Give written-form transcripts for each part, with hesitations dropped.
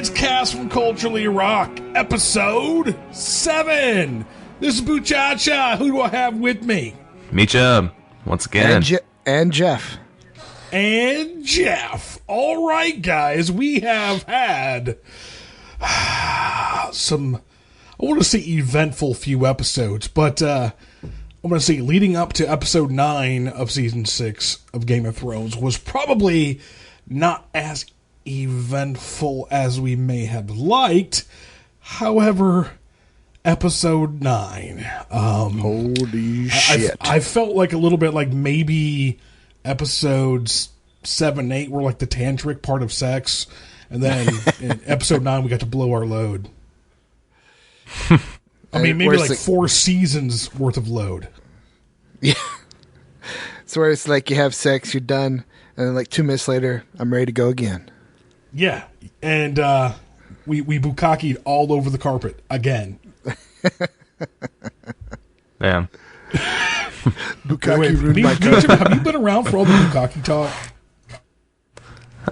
It's Cast from Culturally Rock, episode 7. This is Buchacha. Who do I have with me? Meecha, once again. And Jeff. And Jeff. All right, guys. We have had some, I want to say eventful few episodes, but I'm going to say leading up to episode 9 of season 6 of Game of Thrones was probably not as eventful as we may have liked. However, episode 9. Holy shit. I felt like a little bit like maybe episodes 7 and 8 were like the tantric part of sex. And then in episode 9, we got to blow our load. I mean, maybe like 4 seasons worth of load. Yeah. It's where it's like you have sex, you're done, and then like 2 minutes later, I'm ready to go again. Yeah. And we bukkaki'd all over the carpet again. Damn. Bukkake ruined my carpet. Have you been around for all the bukkake talk?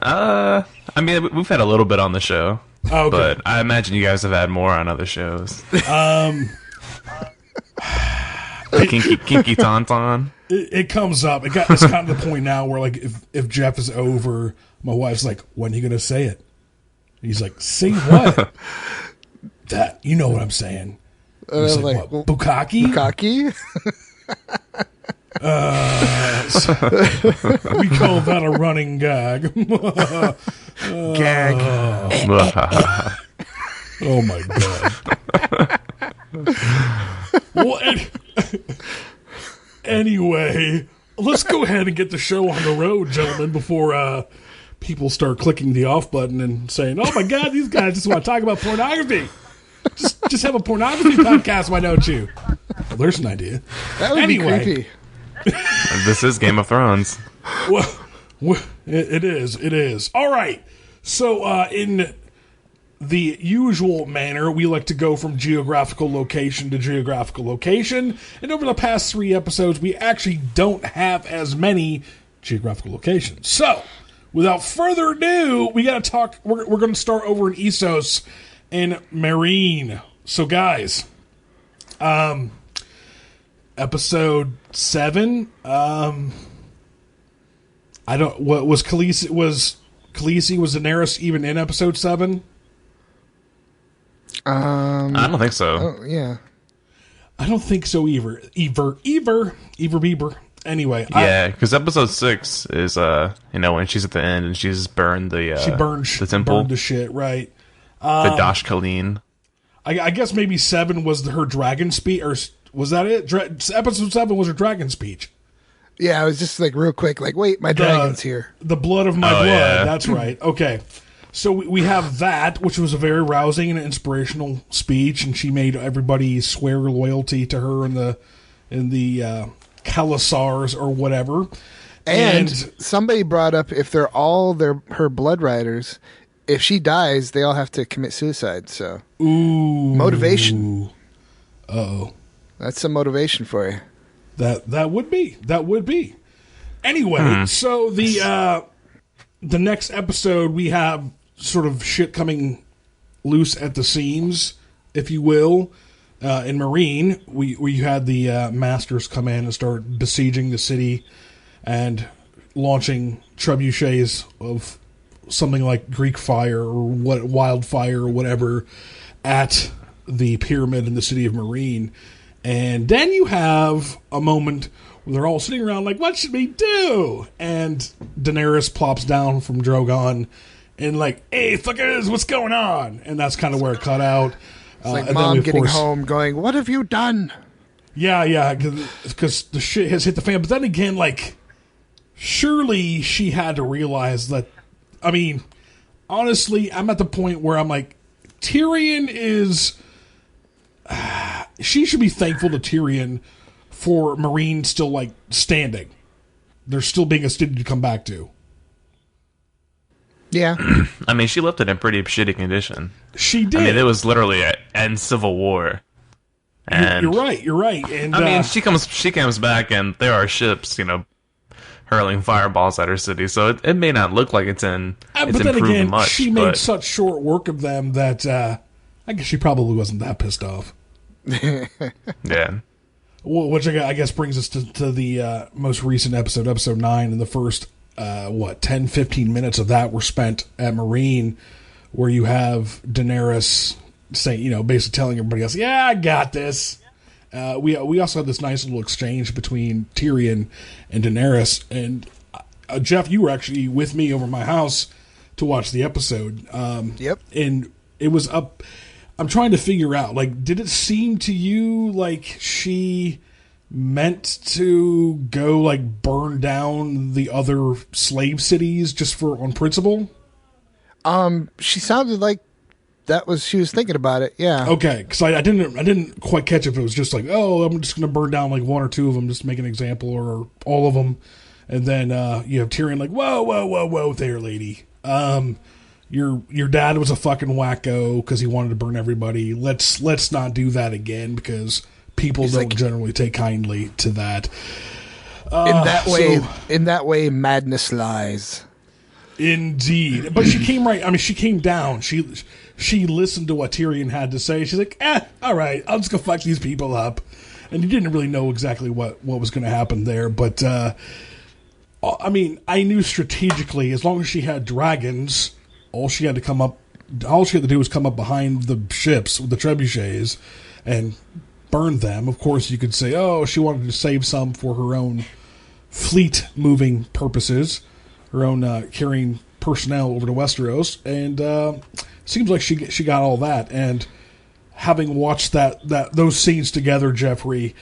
I mean, we've had a little bit on the show. Oh, okay. But I imagine you guys have had more on other shows. Kinky Tauntaun. It comes up. It's gotten to the point now where, like, if Jeff is over, my wife's like, when are you going to say it? He's like, say what? That, you know what I'm saying. Like, what? Bukkake? Bukkake? We call that a running gag. Gag. Oh my god. Well, anyway, let's go ahead and get the show on the road, gentlemen, before people start clicking the off button and saying, "Oh my god, these guys just want to talk about pornography." Just have a pornography podcast, why don't you? Well, there's an idea. That would be creepy. This is Game of Thrones. Well, it is. All right. So, in the usual manner, we like to go from geographical location to geographical location. And over the past 3 episodes, we actually don't have as many geographical locations. So, without further ado, we got to talk. We're going to start over in Essos and Mereen. So, guys, episode 7. I don't. What was Khaleesi? Was Daenerys even in episode 7? I don't think so. Oh, yeah. I don't think so either. Ever Bieber. Anyway. Yeah, because episode 6 is when she's at the end and she's burned the the temple, burned the shit, right? The Dash Kaleen. I guess maybe 7 was her dragon speech, or was that it? Episode 7 was her dragon speech. Yeah, I was just like real quick, like, wait, my dragon's here. The blood of my blood. Yeah. That's right. Okay. So we have that, which was a very rousing and inspirational speech, and she made everybody swear loyalty to her in the Khalasars or whatever. And somebody brought up, if they're all her blood riders, if she dies, they all have to commit suicide. So, ooh, motivation. Uh-oh. That's some motivation for you. That would be. Anyway, so the next episode we have sort of shit coming loose at the seams, if you will. In Mereen, we had the masters come in and start besieging the city and launching trebuchets of something like Greek fire or wildfire or whatever at the pyramid in the city of Mereen. And then you have a moment where they're all sitting around like, what should we do? And Daenerys plops down from Drogon and like, hey, fuckers, what's going on? And that's kind of where it cut out. It's like mom getting home going, what have you done? Yeah, because the shit has hit the fan. But then again, like, surely she had to realize that, I mean, honestly, I'm at the point where I'm like, Tyrion is... she should be thankful to Tyrion for Mereen still, like, standing. There's still being a city to come back to. Yeah. I mean, she left it in pretty shitty condition. She did. I mean, it was literally end Civil War. And you're right. And I mean, she comes back and there are ships, hurling fireballs at her city. So it may not look like it's but then again, much, she made such short work of them that I guess she probably wasn't that pissed off. Yeah. Which I guess brings us to the most recent episode 9, and the first 10, 15 minutes of that were spent at Mereen, where you have Daenerys saying, basically telling everybody else, yeah, I got this. We also had this nice little exchange between Tyrion and Daenerys, and Jeff, you were actually with me over my house to watch the episode. Yep. And it was up. I'm trying to figure out, did it seem to you like she meant to go, burn down the other slave cities just on principle? She sounded like she was thinking about it, yeah. Okay, because I didn't quite catch if it was just I'm just going to burn down, one or two of them, just to make an example, or all of them. And then you have Tyrion whoa there, lady. Your dad was a fucking wacko because he wanted to burn everybody. Let's not do that again because people don't generally take kindly to that. In that way, madness lies. Indeed, but she came right. I mean, she came down. She listened to what Tyrion had to say. She's like, all right, I'll just go fuck these people up. And you didn't really know exactly what was going to happen there, but I mean, I knew strategically as long as she had dragons. All she had to do was come up behind the ships with the trebuchets and burn them. Of course, you could say, she wanted to save some for her own fleet-moving purposes, her own carrying personnel over to Westeros, and seems like she got all that. And having watched those scenes together, Jeffrey,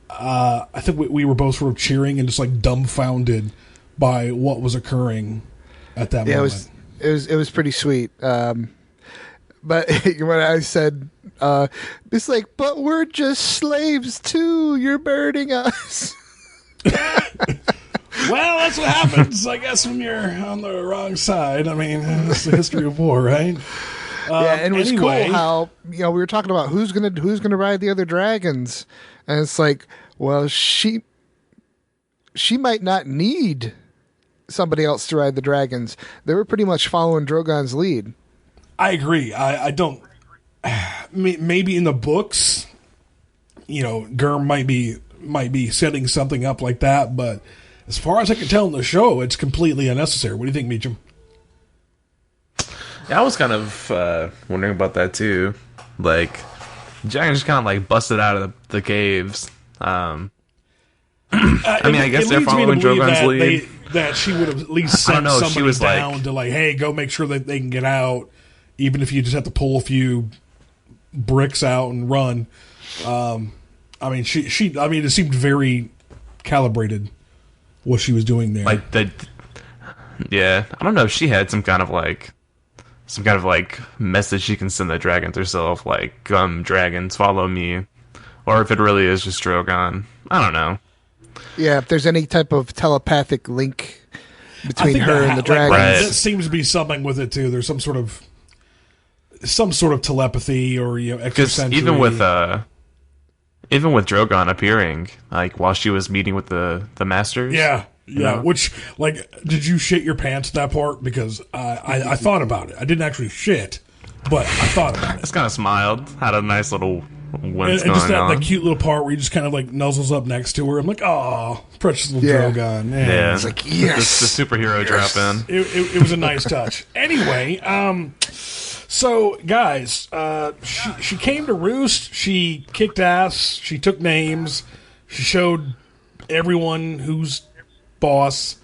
I think we were both sort of cheering and just dumbfounded by what was occurring at that moment. It was pretty sweet. But when I said, it's but we're just slaves too. You're burning us. Well, that's what happens, I guess, when you're on the wrong side. I mean, it's the history of war, right? And it was cool how we were talking about who's gonna ride the other dragons, and it's well, she might not need somebody else to ride the dragons. They were pretty much following Drogon's lead. I agree. I don't. Maybe in the books, Gurm might be setting something up like that, but as far as I can tell in the show, it's completely unnecessary. What do you think, Meacham? Yeah, I was kind of wondering about that too. Jack just kind of busted out of the caves. I guess they're following Drogon's lead. That she would have at least sent somebody down to hey, go make sure that they can get out, even if you just have to pull a few bricks out and run. It seemed very calibrated what she was doing there. Yeah, I don't know if she had some kind of message she can send the dragons herself, come dragons, follow me, or if it really is just Drogon. I don't know. Yeah, if there's any type of telepathic link between her and the dragon. That seems to be something with it too. There's some sort of telepathy or extrasensory. Even with Drogon appearing, while she was meeting with the masters. Yeah. Which, did you shit your pants at that part? Because I thought about it. I didn't actually shit, but I thought about it. I just kind of smiled. Had a nice little wince and just going on. That cute little part where you just kind of nuzzles up next to her. I'm oh, precious little Drogon. Yeah. It's yes. The superhero drop in. It was a nice touch. Anyway, so guys, she came to Roost. She kicked ass. She took names. She showed everyone who's boss.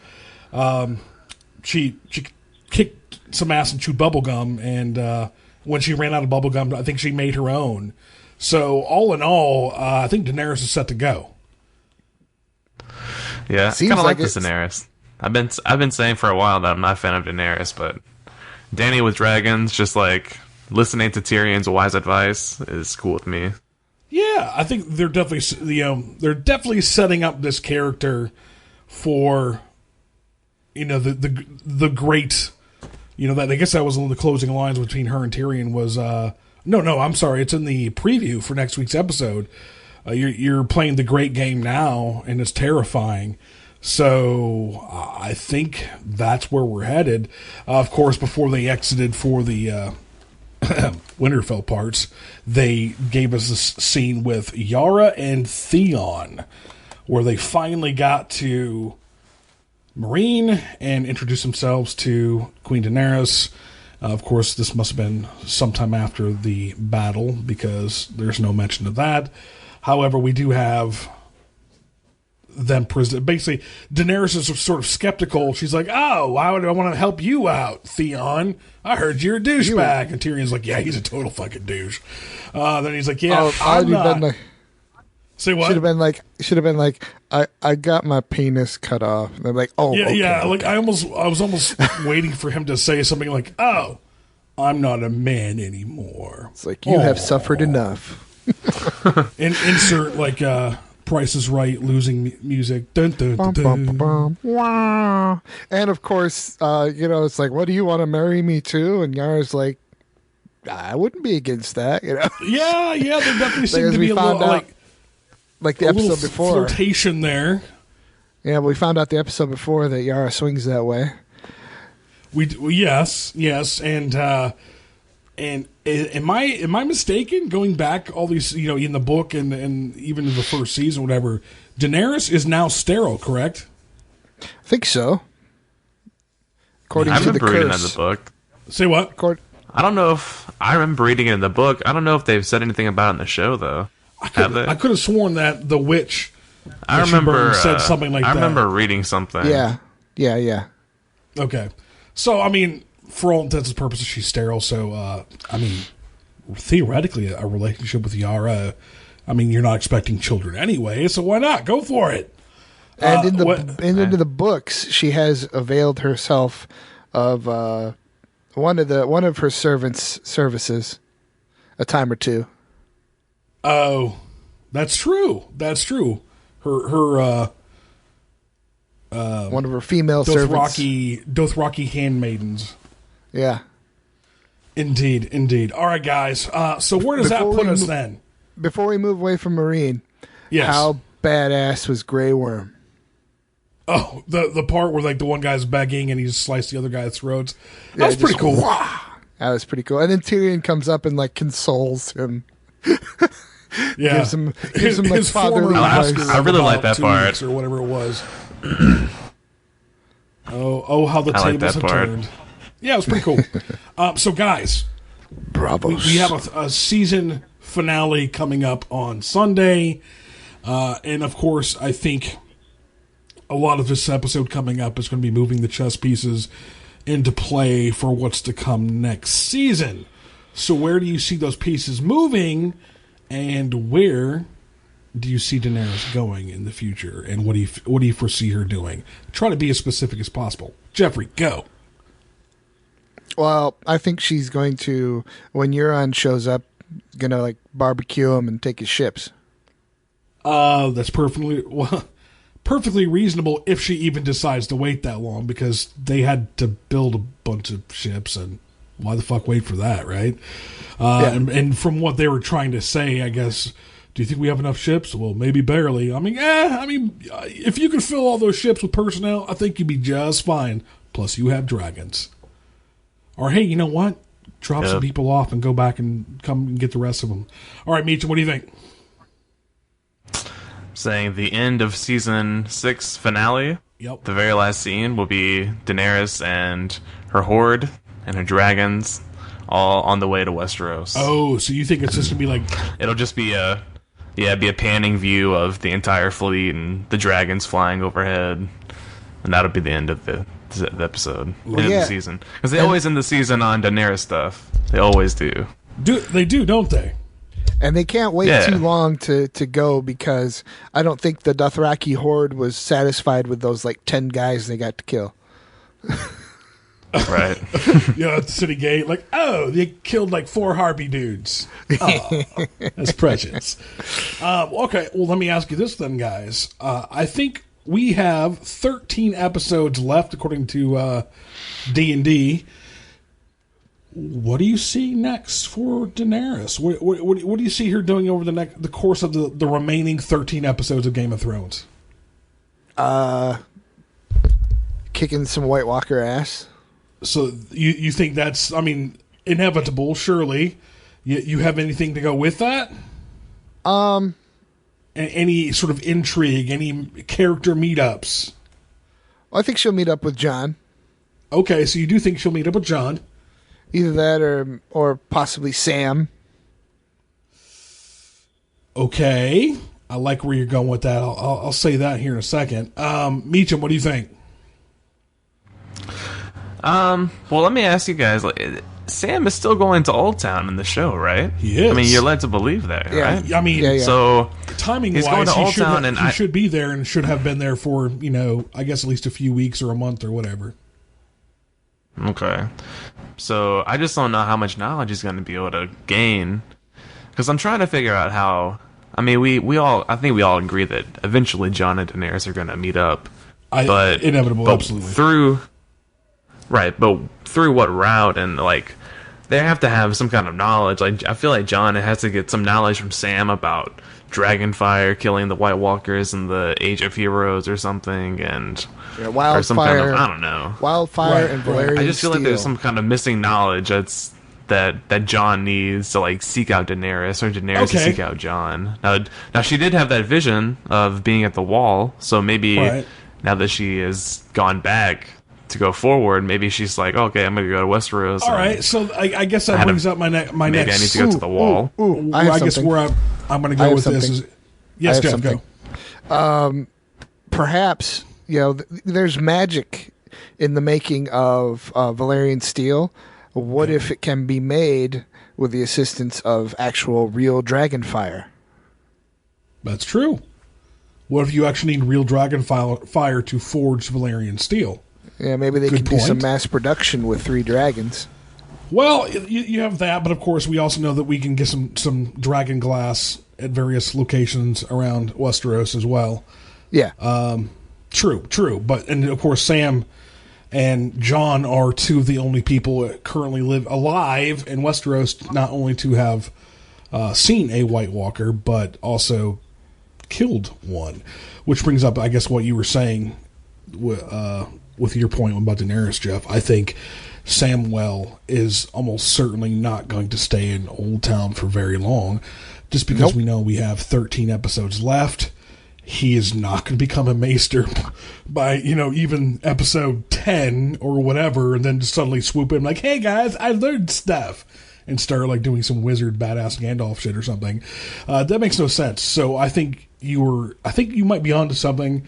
She kicked some ass and chewed bubblegum, and when she ran out of bubblegum, I think she made her own. So all in all, I think Daenerys is set to go. Yeah, I kind of like this Daenerys. I've been saying for a while that I'm not a fan of Daenerys, but Dany with dragons, just listening to Tyrion's wise advice, is cool with me. Yeah, I think they're definitely setting up this character for the great, that I guess that was one of the closing lines between her and Tyrion was no, I'm sorry, it's in the preview for next week's episode. You're playing the great game now, and it's terrifying. So I think that's where we're headed. Of course, before they exited for the Winterfell parts, they gave us this scene with Yara and Theon, where they finally got to Mereen and introduced themselves to Queen Daenerys. Of course, this must have been sometime after the battle, because there's no mention of that. However, we do have them present. Basically, Daenerys is sort of skeptical. She's like, "Oh, why would I want to help you out, Theon? I heard you're a douchebag." And Tyrion's like, "Yeah, he's a total fucking douche." Then he's like, "Yeah, I'm not." Say what? Should have been like, I got my penis cut off. And they're like, oh, yeah, okay, yeah. okay. Like I was almost waiting for him to say something like, "Oh, I'm not a man anymore." It's like, you have suffered enough. Insert like Price is Right losing music. Dun, dun, dun, dun. Wow. And of course, it's like, what, do you want to marry me too? And Yara's like, I wouldn't be against that. Yeah. There definitely seemed to be a little like the episode before, flirtation there. Yeah, but we found out the episode before that Yara swings that way. Yes, and am I mistaken? Going back all these, in the book and even in the first season, whatever, Daenerys is now sterile, correct? I think so. According I to the remember reading curse. that in the book. Say what? I don't know if I remember reading it in the book. I don't know if they've said anything about it in the show though. I could have sworn that the witch. I remember said something like that. I remember reading something. Yeah. Okay, so I mean, for all intents and purposes, she's sterile. So theoretically, a relationship with Yara. I mean, you're not expecting children anyway, so why not go for it? And into the books, she has availed herself of one of her servants' services a time or two. Oh, that's true. Her one of her female servants. Dothraki handmaidens. Yeah. Indeed. All right, guys. So where does that put us then? Before we move away from Mereen, yes. How badass was Grey Worm? Oh, the part where like the one guy's begging and he just sliced the other guy's throats. That was pretty cool. That was pretty cool. And then Tyrion comes up and like consoles him. Yeah, gives him like his fatherly advice. I really like that part or whatever it was. How the tables have turned. Yeah, it was pretty cool. So guys, bravo. We have a season finale coming up on Sunday, and of course, I think a lot of this episode coming up is going to be moving the chess pieces into play for what's to come next season. So where do you see those pieces moving, and where do you see Daenerys going in the future, and what do you foresee her doing? Try to be as specific as possible. Jeffrey, go. Well, I think she's going to, when Euron shows up, gonna like barbecue him and take his ships. That's perfectly reasonable if she even decides to wait that long, because they had to build a bunch of ships, and why the fuck wait for that, right? And from what they were trying to say, I guess, do you think we have enough ships? Well, maybe barely. I mean, if you could fill all those ships with personnel, I think you'd be just fine. Plus, you have dragons. Or, hey, you know what? Drop some people off and go back and come and get the rest of them. All right, Meech, what do you think? Saying the end of season 6 finale. Yep. The very last scene will be Daenerys and her horde and her dragons all on the way to Westeros. Oh, so you think it's just gonna be like it'll just be a panning view of the entire fleet and the dragons flying overhead, and that'll be the end of the episode, end of the season. Because they always end the season on Daenerys stuff. They always do. They do, don't they? And they can't wait too long to go, because I don't think the Dothraki horde was satisfied with those like 10 guys they got to kill. Right. At the city gate, like, oh, they killed like 4 harpy dudes. Oh, that's precious. Okay, well, let me ask you this then, guys. I think we have 13 episodes left, according to D&D. What do you see next for Daenerys? What do you see her doing over the course of the remaining 13 episodes of Game of Thrones? kicking some White Walker ass. So you think that's, I mean, inevitable, surely. You have anything to go with that? Any sort of intrigue, any character meetups? Well, I think she'll meet up with Jon. Okay, so you do think she'll meet up with Jon? Either that or possibly Sam. Okay, I like where you're going with that. I'll say that here in a second. Meacham, what do you think? Well, let me ask you guys. Sam is still going to Old Town in the show, right? He is. I mean, you're led to believe that, right? I mean, yeah. So timing-wise, he's going to Old Town, and he should be there and should have been there for, I guess at least a few weeks or a month or whatever. Okay. So I just don't know how much knowledge he's going to be able to gain, because I'm trying to figure out how. I mean, I think we all agree that eventually Jon and Daenerys are going to meet up, but inevitable, absolutely. But through what route? And like, they have to have some kind of knowledge. Like, I feel like Jon has to get some knowledge from Sam about Dragonfire killing the White Walkers in the Age of Heroes or something, and Wildfire, or some kind of, I don't know, Wildfire and Valyrian I just feel like Steel. there's some kind of missing knowledge that Jon needs to like seek out Daenerys, or Daenerys to seek out Jon. Now she did have that vision of being at the Wall, so maybe now that she has gone back to go forward, maybe she's like, okay, I'm going to go to Westeros. All right, so I guess that brings up my next. Maybe I need to go to the Wall. I guess where I'm going to go with this is, yes, Jeff, go. Perhaps there's magic in the making of Valyrian Steel. What if it can be made with the assistance of actual real dragon fire? That's true. What if you actually need real dragon fire to forge Valyrian Steel? Yeah, maybe they can do some mass production with 3 dragons. Well, you have that, but of course we also know that we can get some dragon glass at various locations around Westeros as well. Yeah. True. And of course Sam and Jon are 2 of the only people that currently live alive in Westeros, not only to have seen a White Walker, but also killed one. Which brings up, I guess, what you were saying with your point about Daenerys, Jeff. I think Samwell is almost certainly not going to stay in Old Town for very long, just because we know we have 13 episodes left. He is not going to become a maester by, even episode 10 or whatever, and then just suddenly swoop in like, hey guys, I learned stuff, and start like doing some wizard badass Gandalf shit or something. That makes no sense. So I think you might be onto something.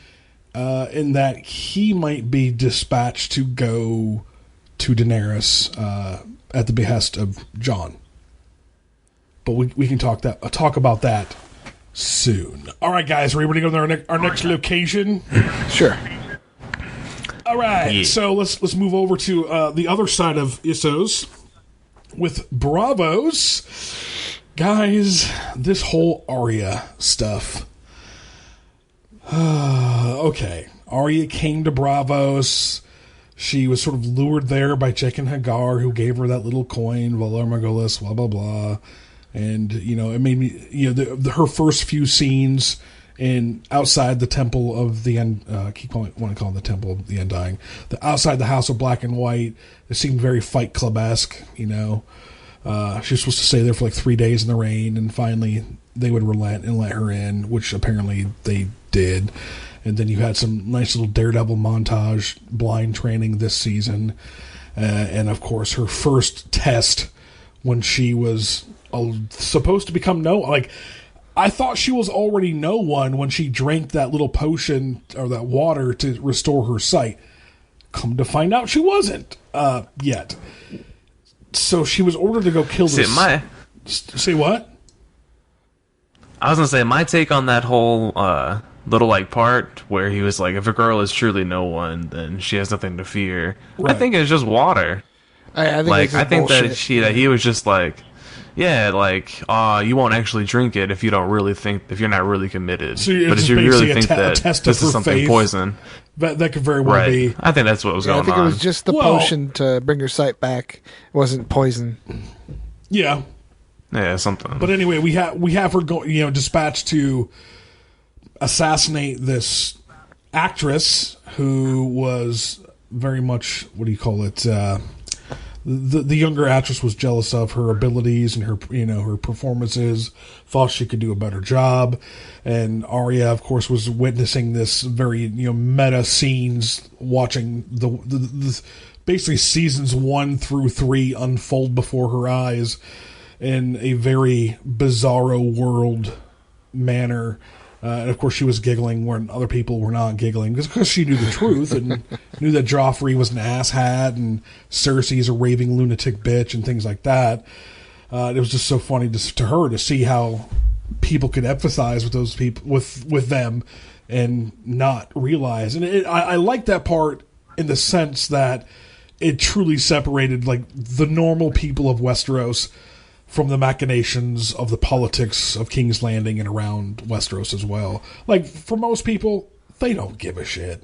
In that he might be dispatched to go to Daenerys at the behest of Jon. But we can talk about that soon. All right, guys, are we ready to go to our next location? Sure. All right, so let's move over to the other side of Issos with Bravos. Guys, this whole Arya stuff. Okay. Arya came to Bravos. She was sort of lured there by Jaqen Hagar, who gave her that little coin, Valar Morghulis, blah, blah, blah. And, it made me, her first few scenes outside the Temple of the End, I keep want to call it the Temple of the Undying, outside the House of Black and White, it seemed very Fight Club-esque, She was supposed to stay there for like 3 days in the rain, and finally they would relent and let her in, which apparently they did. And then you had some nice little Daredevil montage, blind training this season. And of course, her first test when she was supposed to become I thought she was already no one when she drank that little potion or that water to restore her sight. Come to find out she wasn't yet. So she was ordered to go kill this. Say what? I was going to say, my take on that whole little part where he was like, if a girl is truly no one, then she has nothing to fear. Right. I think it's just water. I think that he was just like, yeah, you won't actually drink it if you're not really committed. So but if you really think that this is something faith, poison, that could very well be. I think that's what was going on. I think it was just the potion to bring her sight back. It wasn't poison. Yeah. Yeah, something. But anyway, we have her dispatched to assassinate this actress who was very much, what do you call it? The younger actress was jealous of her abilities and her performances, thought she could do a better job, and Arya, of course, was witnessing this very meta scenes, watching the basically seasons 1 through 3 unfold before her eyes in a very bizarro world manner. And of course, she was giggling when other people were not giggling because she knew the truth and knew that Joffrey was an asshat and Cersei's a raving lunatic bitch and things like that. It was just so funny to her to see how people could empathize with those people with them and not realize. And I like that part in the sense that it truly separated like the normal people of Westeros from the machinations of the politics of King's Landing and around Westeros as well. Like, for most people, they don't give a shit.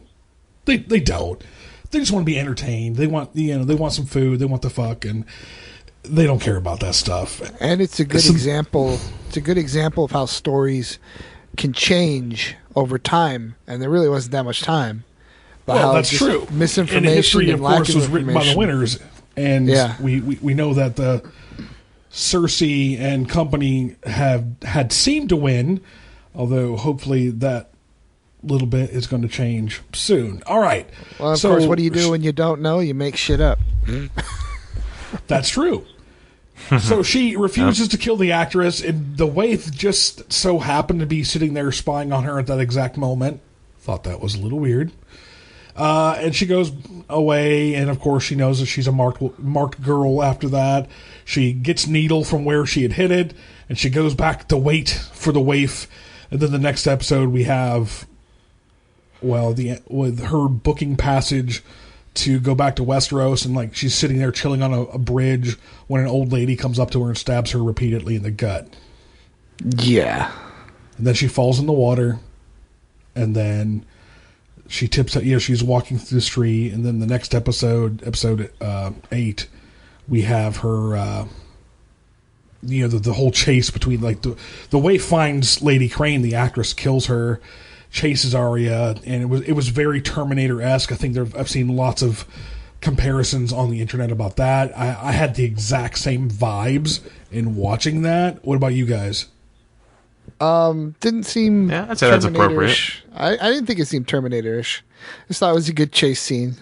They don't. They just want to be entertained. They want they want some food. They want the fuck, and they don't care about that stuff. And it's a good example. It's a good example of how stories can change over time, and there really wasn't that much time. But well, that's true. Misinformation and history, and of course, was written by the winners, and we know that the Cersei and company had seemed to win, although hopefully that little bit is going to change soon. All right. Well, of course, what do you do when you don't know? You make shit up. That's true. So she refuses to kill the actress, and the Waif just so happened to be sitting there spying on her at that exact moment. Thought that was a little weird. And she goes away, and of course she knows that she's a marked girl after that. She gets Needle from where she had hid it, and she goes back to wait for the Waif. And then the next episode we have, with her booking passage to go back to Westeros, and like she's sitting there chilling on a bridge when an old lady comes up to her and stabs her repeatedly in the gut. Yeah. And then she falls in the water, and then she tips out, she's walking through the street, and then the next episode 8, we have her, the whole chase between, like, the Waif finds Lady Crane, the actress, kills her, chases Arya, and it was very Terminator-esque. I think I've seen lots of comparisons on the internet about that. I had the exact same vibes in watching that. What about you guys? Didn't seem I'd say that's appropriate. I didn't think it seemed Terminator-ish. I just thought it was a good chase scene.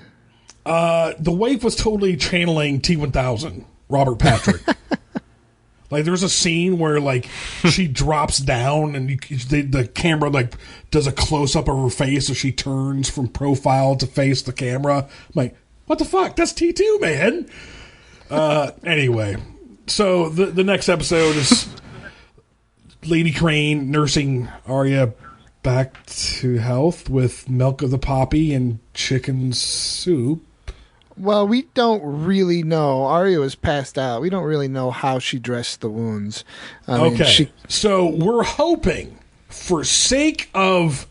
The Waif was totally channeling T-1000, Robert Patrick. Like, there's a scene where, like, she drops down and the camera, like, does a close-up of her face, so she turns from profile to face the camera. I'm like, what the fuck? That's T2, man! Anyway, so the next episode is Lady Crane nursing Arya back to health with milk of the poppy and chicken soup. Well, we don't really know. Arya was passed out. We don't really know how she dressed the wounds. So we're hoping, for sake of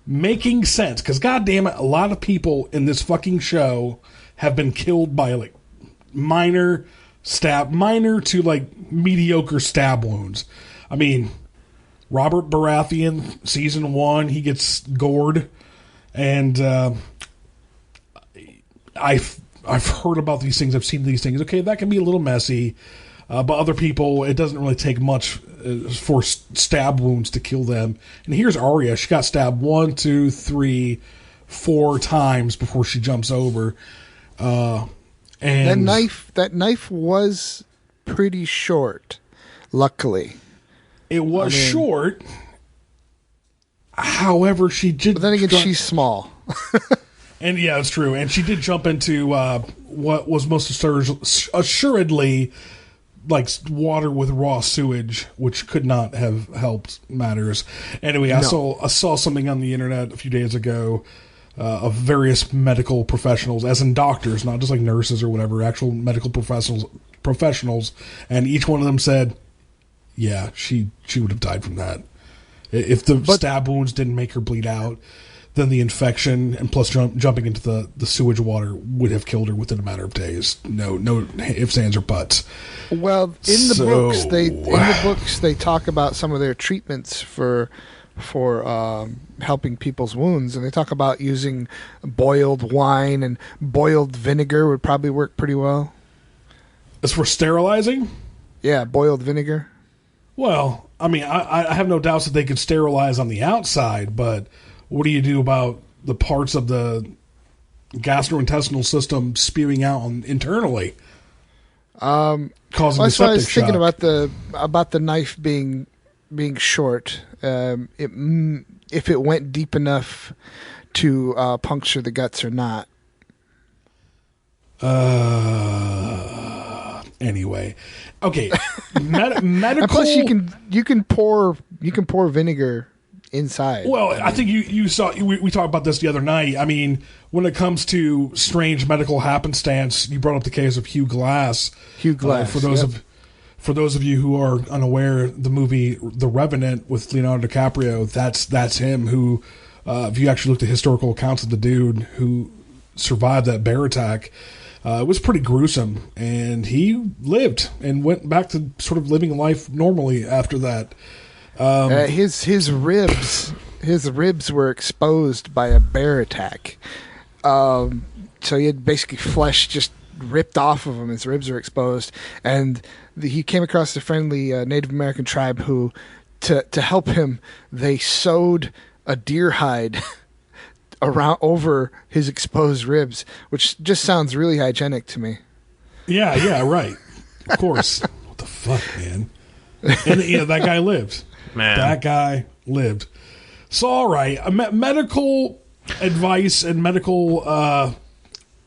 making sense, because goddamn it, a lot of people in this fucking show have been killed by like minor to like mediocre stab wounds. I mean, Robert Baratheon, season 1, he gets gored, and I've heard about these things. I've seen these things. Okay, that can be a little messy, but other people, it doesn't really take much for stab wounds to kill them. And here's Arya. She got stabbed 1, 2, 3, 4 times before she jumps over. And that knife was pretty short, luckily. It was short. However, she did. But then again, she's small. And yeah, it's true. And she did jump into what was most assuredly like water with raw sewage, which could not have helped matters. Anyway, I saw something on the internet a few days ago of various medical professionals, as in doctors, not just like nurses or whatever, actual medical professionals, and each one of them said, yeah, she would have died from that. If the stab wounds didn't make her bleed out, then the infection and plus jumping into the sewage water would have killed her within a matter of days. No ifs, ands, or buts. Well, in the books they talk about some of their treatments for helping people's wounds, and they talk about using boiled wine and boiled vinegar would probably work pretty well. As for sterilizing? Yeah, boiled vinegar. Well, I mean, I have no doubts that they could sterilize on the outside, but what do you do about the parts of the gastrointestinal system spewing out internally? Causing the septic I was shock. thinking about the knife being short. If it went deep enough to puncture the guts or not. Anyway, okay. Medical. And plus, you can pour vinegar inside. Well, I think you saw we talked about this the other night. I mean, when it comes to strange medical happenstance, you brought up the case of Hugh Glass. For those of you who are unaware, the movie The Revenant with Leonardo DiCaprio, that's him. Who, if you actually look at historical accounts of the dude who survived that bear attack. It was pretty gruesome, and he lived and went back to sort of living life normally after that. His ribs were exposed by a bear attack. So he had basically flesh just ripped off of him. His ribs were exposed, and he came across a friendly Native American tribe who, to help him, they sewed a deer hide around over his exposed ribs, which just sounds really hygienic to me. Yeah, right. Of course. What the fuck, man? And that guy lived. Man, that guy lived. So, all right, medical advice and medical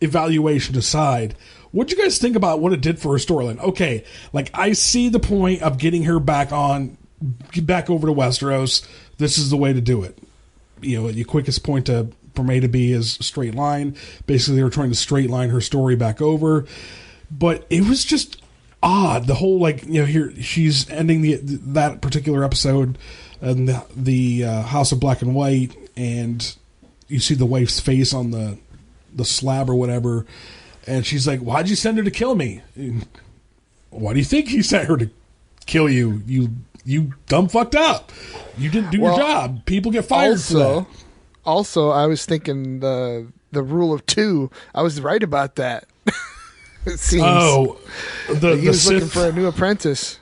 evaluation aside, what'd you guys think about what it did for her storyline? Okay, like I see the point of getting her back over to Westeros. This is the way to do it. You know, the quickest point from A to B is straight line. Basically, they were trying to straight line her story back over, but it was just odd. The whole here she's ending that particular episode in the House of Black and White, and you see the wife's face on the slab or whatever, and she's like, "Why'd you send her to kill me?" And, why do you think he sent her to kill you? You dumb fucked up. You didn't do your job. People get fired for that. Also, I was thinking the rule of two. I was right about that. It seems. Oh, he was looking for a new apprentice.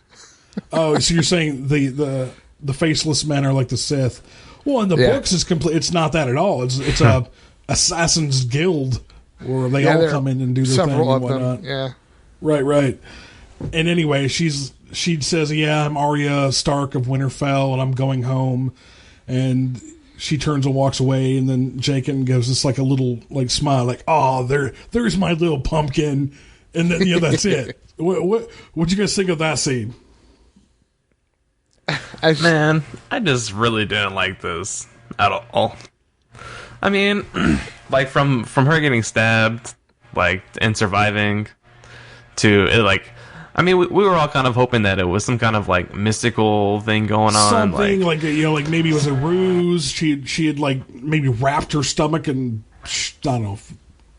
Oh, so you're saying the faceless men are like the Sith? Well, in the books, it's complete. It's not that at all. It's a assassin's guild where they all come in and do their thing and whatnot. Them. Yeah, right. And anyway, she says, "Yeah, I'm Arya Stark of Winterfell, and I'm going home." And she turns and walks away, and then Jaqen gives us like a little smile, like, "Oh, there's my little pumpkin," and then that's it. What'd you guys think of that scene? Man, I just really didn't like this at all. I mean, like from her getting stabbed, and surviving, to it, I mean, we were all kind of hoping that it was some kind of mystical thing going on. Something maybe it was a ruse. She had maybe wrapped her stomach in, I don't know,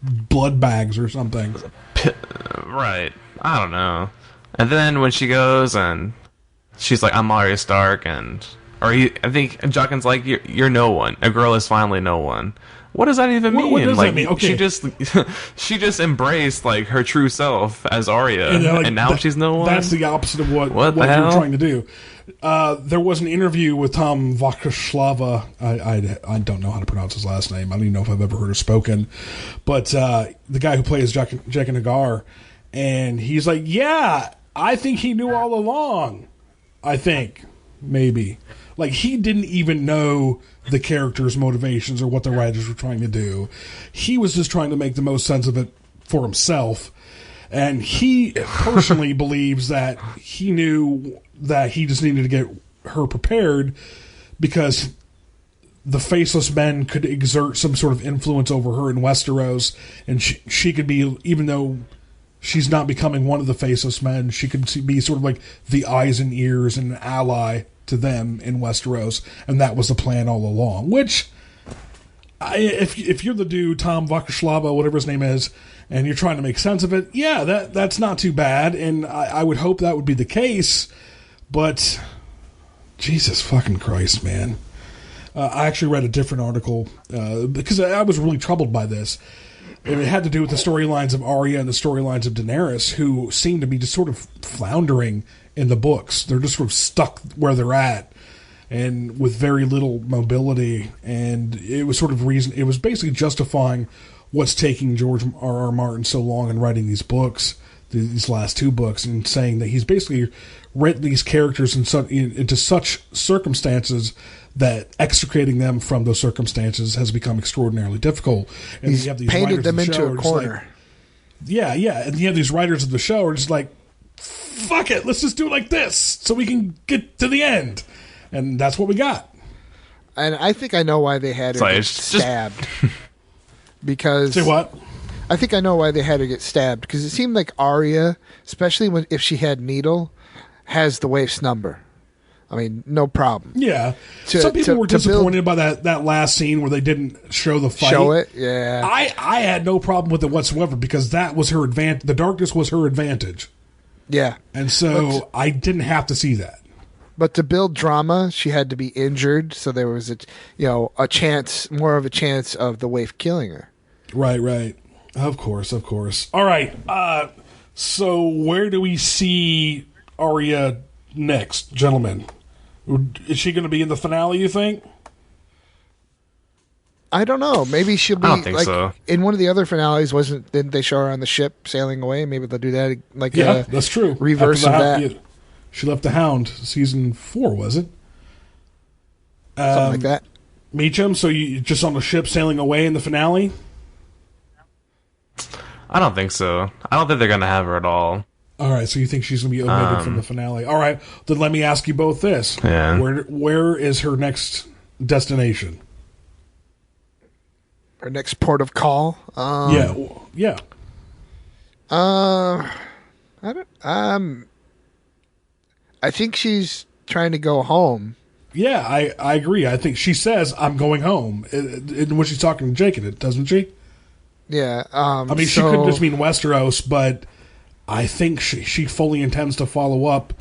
blood bags or something. Right. I don't know. And then when she goes and she's like, "I'm Arya Stark," I think Jaqen's like, "You're no one. A girl is finally no one." What does that even mean? What does that mean? Okay. She just embraced her true self as Arya, and now she's no one. That's the opposite of what you're trying to do. There was an interview with Tom Vakashlava. I don't know how to pronounce his last name. I don't even know if I've ever heard it spoken. But the guy who plays Jaqen H'ghar, and he's like, "Yeah, I think he knew all along. I think maybe." He didn't even know the character's motivations or what the writers were trying to do. He was just trying to make the most sense of it for himself. And he personally believes that he knew that he just needed to get her prepared because the Faceless Men could exert some sort of influence over her in Westeros, and she could be, even though she's not becoming one of the Faceless Men, she could be sort of the eyes and ears and an ally to them in Westeros, and that was the plan all along. Which, if you're the dude, Tom Vakashlava, whatever his name is, and you're trying to make sense of it, yeah, that's not too bad, and I would hope that would be the case, but Jesus fucking Christ, man. I actually read a different article because I was really troubled by this. And it had to do with the storylines of Arya and the storylines of Daenerys, who seem to be just sort of floundering in the books. They're just sort of stuck where they're at, and with very little mobility. And it was sort of it was basically justifying what's taking George R.R. Martin so long in writing these books, these last 2 books, and saying that he's basically written these characters into such circumstances that extricating them from those circumstances has become extraordinarily difficult. And he's you have these painted them of the into a corner. like, yeah, and you have these writers of the show are just like, fuck it, let's just do it like this so we can get to the end. And that's what we got. And I think I know why they had her get stabbed. Because... Say what? I think I know why they had her get stabbed. Because it seemed like Arya, especially if she had Needle, has the Waif's number. I mean, no problem. Yeah. Some people were disappointed by that last scene where they didn't show the fight. Show it? Yeah. I had no problem with it whatsoever because that was her advantage. The darkness was her advantage. Yeah. And so I didn't have to see that. But to build drama, she had to be injured, so there was a chance, more of a chance of the Waif killing her. Right. Of course. All right. So where do we see Arya next, gentlemen? Is she going to be in the finale, you think? I don't know. Maybe she'll be. I don't think so. In one of the other finales, didn't they show her on the ship sailing away? Maybe they'll do that. That's true. Reverse of that. She left the Hound, season 4, was it? Something like that. Meacham, so you just on the ship sailing away in the finale? I don't think so. I don't think they're going to have her at all. All right, so you think she's going to be omitted from the finale. All right, then let me ask you both this. Yeah. Where is her next destination? Her next port of call? Yeah. I think she's trying to go home. Yeah, I agree. I think she says, I'm going home. When she's talking to Jaqen, doesn't she? Yeah. She could just mean Westeros, but I think she fully intends to follow up.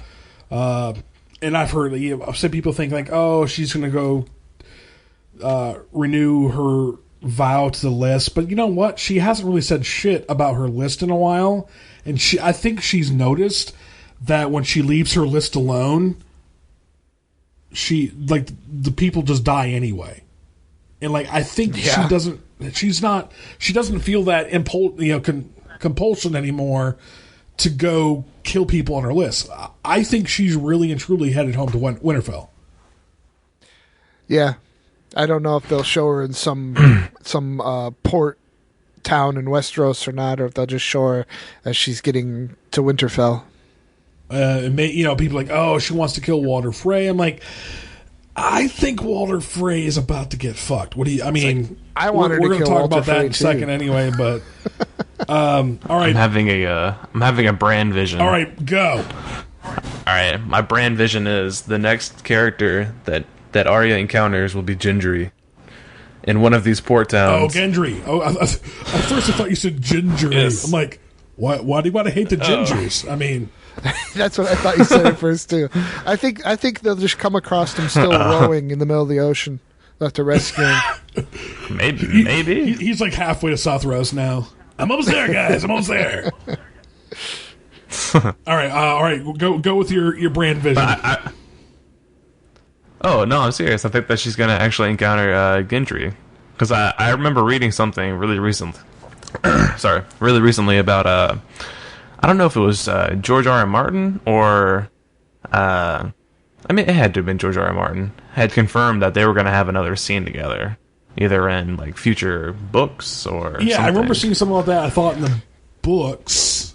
And I've heard, I've seen people think like, oh, she's going to go renew her vow to the list. But you know what? She hasn't really said shit about her list in a while. And I think she's noticed that when she leaves her list alone, the people just die anyway. And I think she doesn't feel that compulsion anymore to go kill people on her list. I think she's really and truly headed home to Winterfell. Yeah. I don't know if they'll show her in some port town in Westeros or not, or if they'll just show her as she's getting to Winterfell. People are like, oh, she wants to kill Walder Frey. I'm like, I think Walder Frey is about to get fucked. What do you? I mean, I want her to kill Walder Frey. We're going to talk about that in a second anyway. But all right, I'm having a brand vision. All right, go. All right, my brand vision is the next character that Arya encounters will be Gendry in one of these port towns. Oh, Gendry. Oh, at first I thought you said Gingery. Yes. I'm like, why do you want to hate the Gingers? I mean. That's what I thought you said at first too. I think they'll just come across him still rowing in the middle of the ocean. They'll have to rescue him. Maybe. He's like halfway to South Rose now. I'm almost there, guys. I'm almost there. All right. Go with your brand vision. Oh no, I'm serious. I think that she's gonna actually encounter Gendry, because I remember reading something really recently about I don't know if it was George R.R. Martin or it had to have been George R.R. Martin had confirmed that they were going to have another scene together, either in future books or something. I remember seeing something like that. I thought in the books.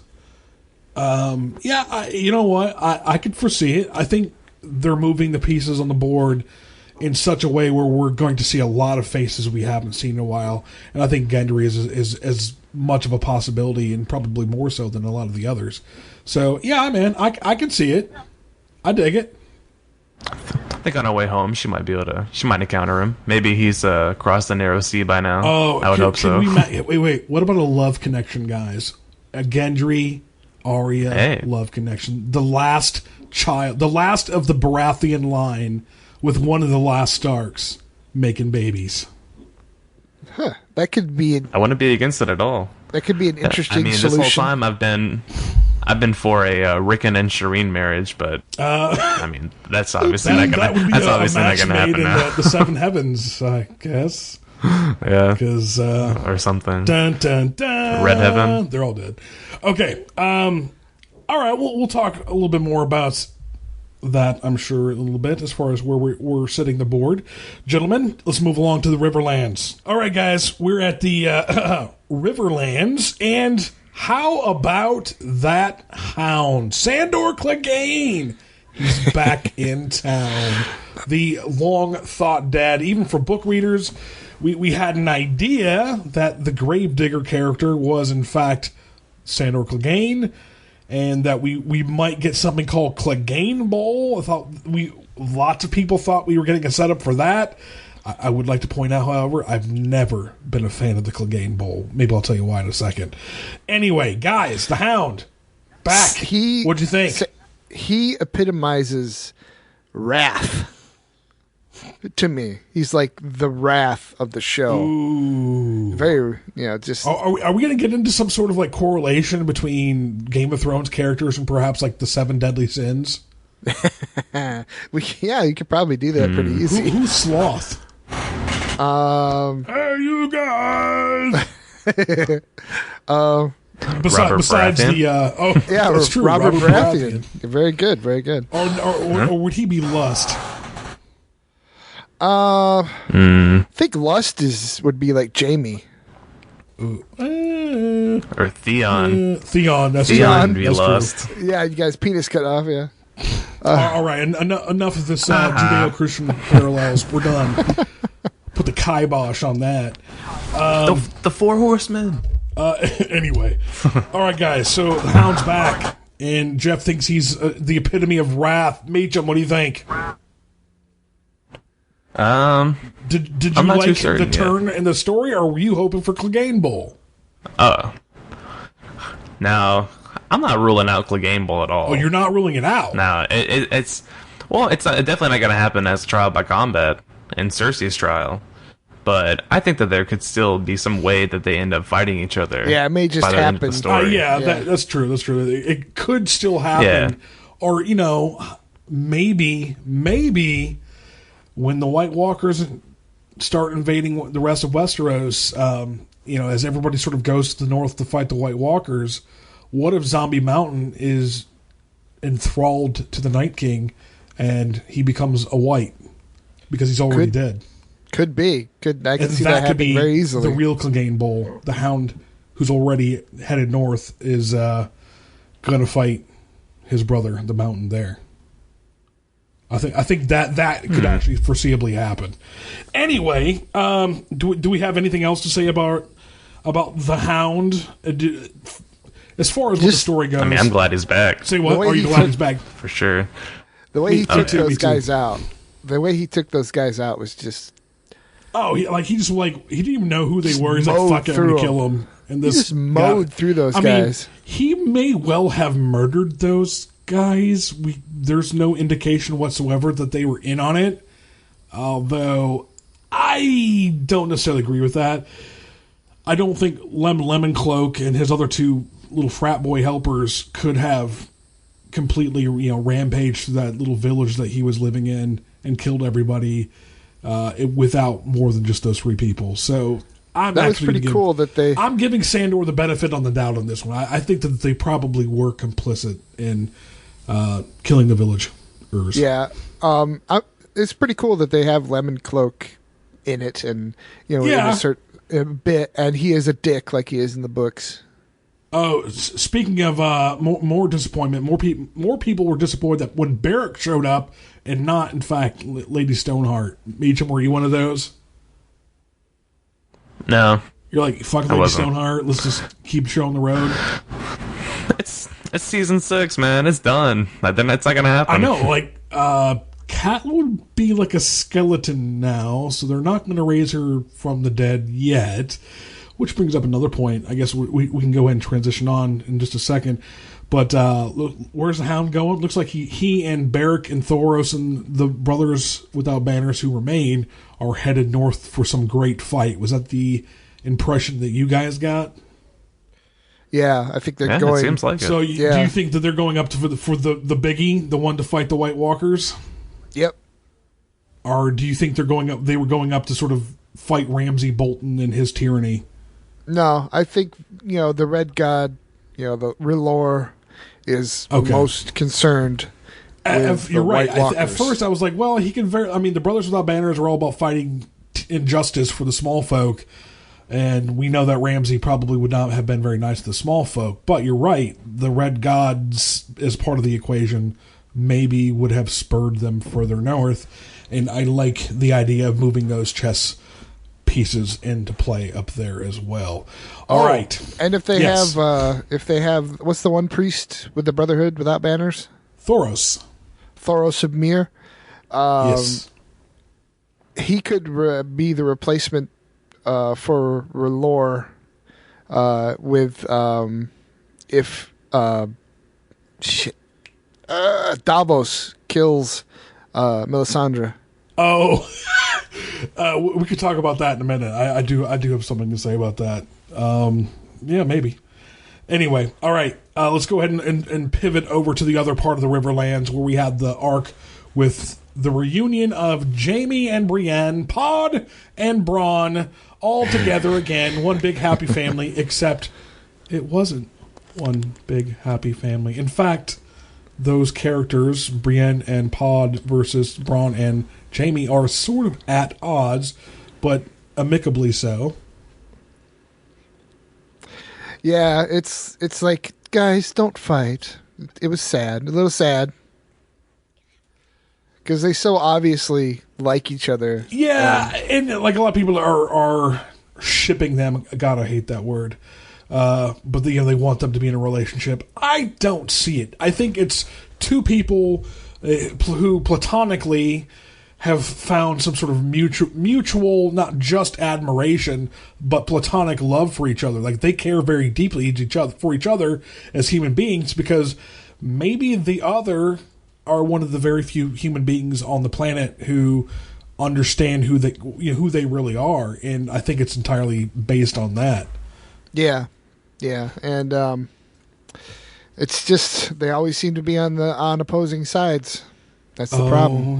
You know what? I could foresee it. I think they're moving the pieces on the board in such a way where we're going to see a lot of faces we haven't seen in a while, and I think Gendry is as much of a possibility, and probably more so than a lot of the others. So yeah, man, I can see it. I dig it. I think on our way home, she might encounter him. Maybe he's crossed the narrow sea by now. Oh, I would hope so. Wait. What about a love connection, guys? A Gendry, Arya love connection. The last of the Baratheon line with one of the last Starks. making babies. Huh. That could be. I wouldn't be against it at all. That could be an interesting solution. This whole time I've been Rickon and Shireen marriage, but I mean that's obviously not gonna happen now. The seven heavens, I guess. Yeah, because or something. Dun dun dun. Red Heaven. They're all dead. Okay. All right. We'll talk a little bit more about that, I'm sure, a little bit as far as where we're sitting the board. Gentlemen, let's move along to the Riverlands. All right, guys, we're at the Riverlands, and how about that Hound? Sandor Clegane. He's back in town. The long-thought dead, even for book readers, we had an idea that the Gravedigger character was, in fact, Sandor Clegane, and that we might get something called Clegane Bowl. Lots of people thought we were getting a setup for that. I would like to point out, however, I've never been a fan of the Clegane Bowl. Maybe I'll tell you why in a second. Anyway, guys, the Hound back. What'd you think? He epitomizes wrath to me. He's like the wrath of the show. Ooh. Very, just. Are we going to get into some sort of like correlation between Game of Thrones characters and perhaps like the 7 deadly sins? You could probably do that pretty easy. Who's Sloth? Hey, you guys! Besides the that's true. Robert Baratheon. Very good, very good. Or would he be Lust? I think Lust would be like Jaime. Or Theon. Theon, that's Theon would be that's Lust. True. Yeah, you guys' penis cut off, yeah. All right, enough of this Judeo-Christian parallels. We're done. Put the kibosh on that. The 4 horsemen. Anyway. All right, guys, so the Hound's back, and Jeff thinks he's the epitome of wrath. Meacham, what do you think? Did you like the turn in the story, or were you hoping for Clegane Bowl? Now, I'm not ruling out Clegane Bowl at all. Oh, you're not ruling it out? No, it's definitely not going to happen as trial by combat in Cersei's trial. But I think that there could still be some way that they end up fighting each other. Yeah, it may just happen. That's true. That's true. It could still happen. Yeah. Or, maybe when the White Walkers start invading the rest of Westeros, as everybody sort of goes to the north to fight the White Walkers, what if Zombie Mountain is enthralled to the Night King and he becomes a White because he's already dead? Could be. I can see that happening very easily. The real Clegane Bowl. The Hound, who's already headed north, is going to fight his brother, the Mountain, there. I think that could actually foreseeably happen. Anyway, do we have anything else to say about the Hound? As far as what the story goes, I mean, I'm glad he's back. Say what? Are you glad he's back? For sure. The way he took those guys out. The way he took those guys out was just. Oh, he didn't even know who they were. He's like, fuck it, I'm gonna kill them. And he just mowed through those guys. He may well have murdered those guys. There's no indication whatsoever that they were in on it. Although I don't necessarily agree with that. I don't think Lemon Cloak and his other 2 little frat boy helpers could have completely, rampaged through that little village that he was living in and killed everybody without more than just those 3 people. So that was pretty cool that they. I'm giving Sandor the benefit on the doubt on this one. I think that they probably were complicit in killing the villagers. Yeah, it's pretty cool that they have Lemon Cloak in it, and in a certain bit, and he is a dick like he is in the books. Oh, speaking of more disappointment, more people were disappointed that when Barrack showed up and not, in fact, Lady Stoneheart. Meacham, were you one of those? No. You're like, fuck Lady Stoneheart, let's just keep the show on the road. It's season 6, man. It's done. Then it's not gonna happen. I know. Cat would be like a skeleton now, so they're not going to raise her from the dead yet. which brings up another point. I guess we can go ahead and transition on in just a second. But where's the Hound going? Looks like he and Beric and Thoros and the brothers without banners who remain are headed north for some great fight. Was that the impression that you guys got? Yeah, I think they're going. It seems like so it. Do you think that they're going up for the biggie, the one to fight the White Walkers? Yep. Or do you think they're going up? They were going up to sort of fight Ramsay Bolton and his tyranny. No, I think the Red God, the R'hllor, is most concerned. You're right. At first, I was like, well, he can. The Brothers Without Banners are all about fighting injustice for the small folk, and we know that Ramsay probably would not have been very nice to the small folk. But you're right. The Red Gods, as part of the equation, maybe would have spurred them further north. And I like the idea of moving those chess pieces into play up there as well. All right. And if they have, what's the one priest with the Brotherhood without banners? Thoros of Myr. Yes. He could be the replacement for R'hllor with if Davos kills Melisandre. Oh, we could talk about that in a minute. I do have something to say about that. Yeah, maybe. Anyway, all right. Let's go ahead and pivot over to the other part of the Riverlands where we have the arc with the reunion of Jaime and Brienne, Pod and Bronn, all together again. One big happy family, except it wasn't one big happy family. In fact, those characters, Brienne and Pod versus Bronn and Jaime, are sort of at odds, but amicably so. Yeah, it's like, guys, don't fight. It was sad, a little sad, because they so obviously like each other. Yeah, and like a lot of people are shipping them. God, I hate that word. But they want them to be in a relationship. I don't see it. I think it's two people who platonically have found some sort of mutual, not just admiration, but platonic love for each other. Like, they care very deeply for each other as human beings, because maybe the other are one of the very few human beings on the planet who understand who they really are, and I think it's entirely based on that. Yeah, and it's just they always seem to be on opposing sides. That's the problem. Oh,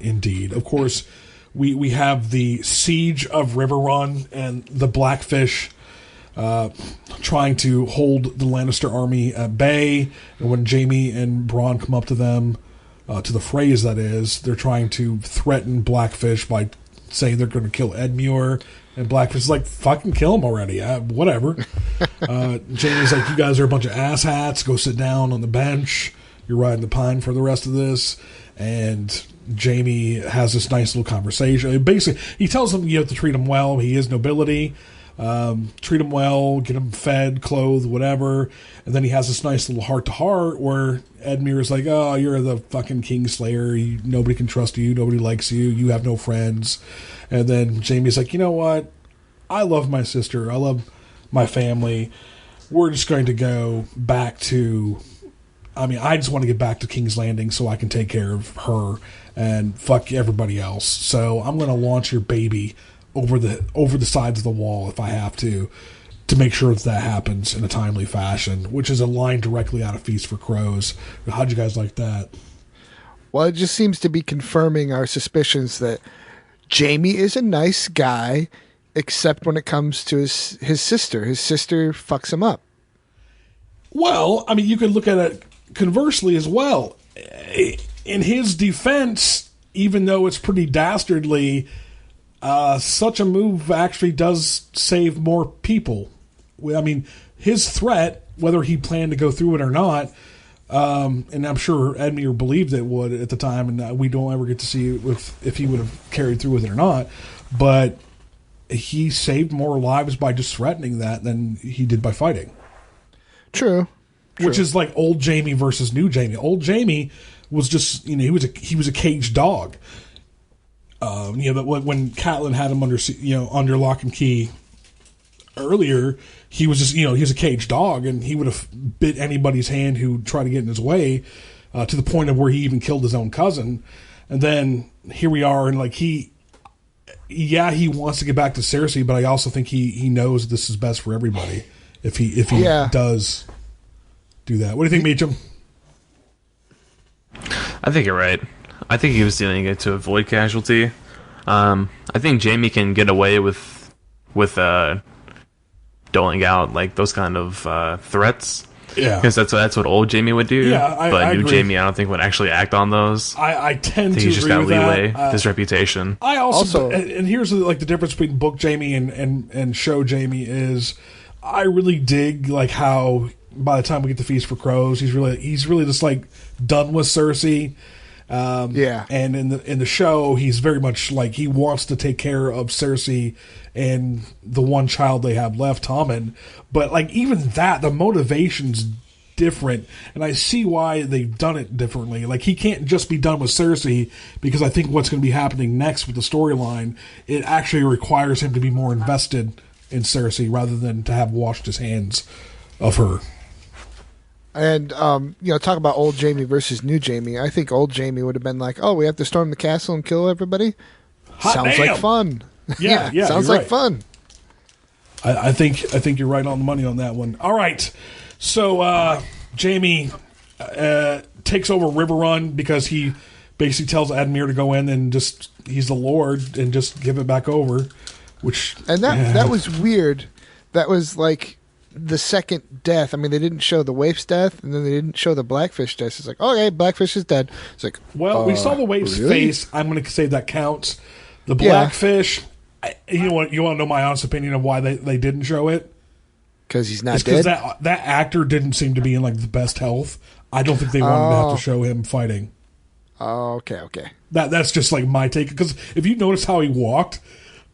indeed. Of course, we have the siege of Riverrun and the Blackfish trying to hold the Lannister army at bay. And when Jaime and Bronn come up to them, to the phrase that is, they're trying to threaten Blackfish by saying they're going to kill Edmure. And Blackfish is like, fucking kill him already. Whatever. Jaime's like, you guys are a bunch of asshats. Go sit down on the bench. You're riding the pine for the rest of this. And Jaime has this nice little conversation. Basically, he tells them you have to treat him well. He is nobility. Treat him well, get him fed, clothed, whatever. And then he has this nice little heart-to-heart where Edmure is like, oh, you're the fucking Kingslayer. Nobody can trust you. Nobody likes you. You have no friends. And then Jaime's like, you know what? I love my sister. I love my family. We're just going to go back to... I just want to get back to King's Landing so I can take care of her and fuck everybody else. So I'm going to launch your baby over the sides of the wall if I have to make sure that happens in a timely fashion, which is a line directly out of Feast for Crows. How'd you guys like that? Well, it just seems to be confirming our suspicions that Jaime is a nice guy, except when it comes to his sister. His sister fucks him up. Well, you could look at it conversely as well. In his defense, even though it's pretty dastardly, such a move actually does save more people. His threat, whether he planned to go through it or not, and I'm sure Edmure believed it would at the time, and we don't ever get to see if he would have carried through with it or not, but he saved more lives by just threatening that than he did by fighting. True. Which is like old Jaime versus new Jaime. Old Jaime was just, he was a caged dog. But when Catelyn had him under lock and key earlier, he was just, he was a caged dog, and he would have bit anybody's hand who tried to get in his way, to the point of where he even killed his own cousin. And then here we are, and like he wants to get back to Cersei, but I also think he knows this is best for everybody if he does do that. What do you think, Meacham? I think you're right. I think he was doing it to avoid casualty. I think Jaime can get away with doling out like those kind of threats. Yeah, because that's what old Jaime would do. Yeah, but new agree. Jaime, I don't think would actually act on those. I tend to he's just agree got with leeway. that. His reputation. I also and here's the difference between book Jaime and show Jaime is I really dig like how by the time we get to Feast for Crows, he's really just like done with Cersei. And in the show, he's very much like he wants to take care of Cersei and the one child they have left, Tommen. But like even that, the motivation's different, and I see why they've done it differently. Like he can't just be done with Cersei, because I think what's going to be happening next with the storyline, it actually requires him to be more invested in Cersei rather than to have washed his hands of her. And, talk about old Jaime versus new Jaime. I think old Jaime would have been like, oh, we have to storm the castle and kill everybody? Sounds like fun. Yeah, sounds like fun. I think you're right on the money on that one. All right. So, Jaime takes over Riverrun because he basically tells Admir to go in and he's the Lord and just give it back over. That was weird. That was like the second death. I mean, they didn't show the Waif's death, and then they didn't show the Blackfish death. It's like, okay, Blackfish is dead. It's like, well, we saw the Waif's face. I'm going to say that counts. The Blackfish, you want to know my honest opinion of why they didn't show it? Because he's not dead? Because that actor didn't seem to be in like the best health. I don't think they wanted to have to show him fighting. Oh, okay. That's just like my take. Because if you notice how he walked,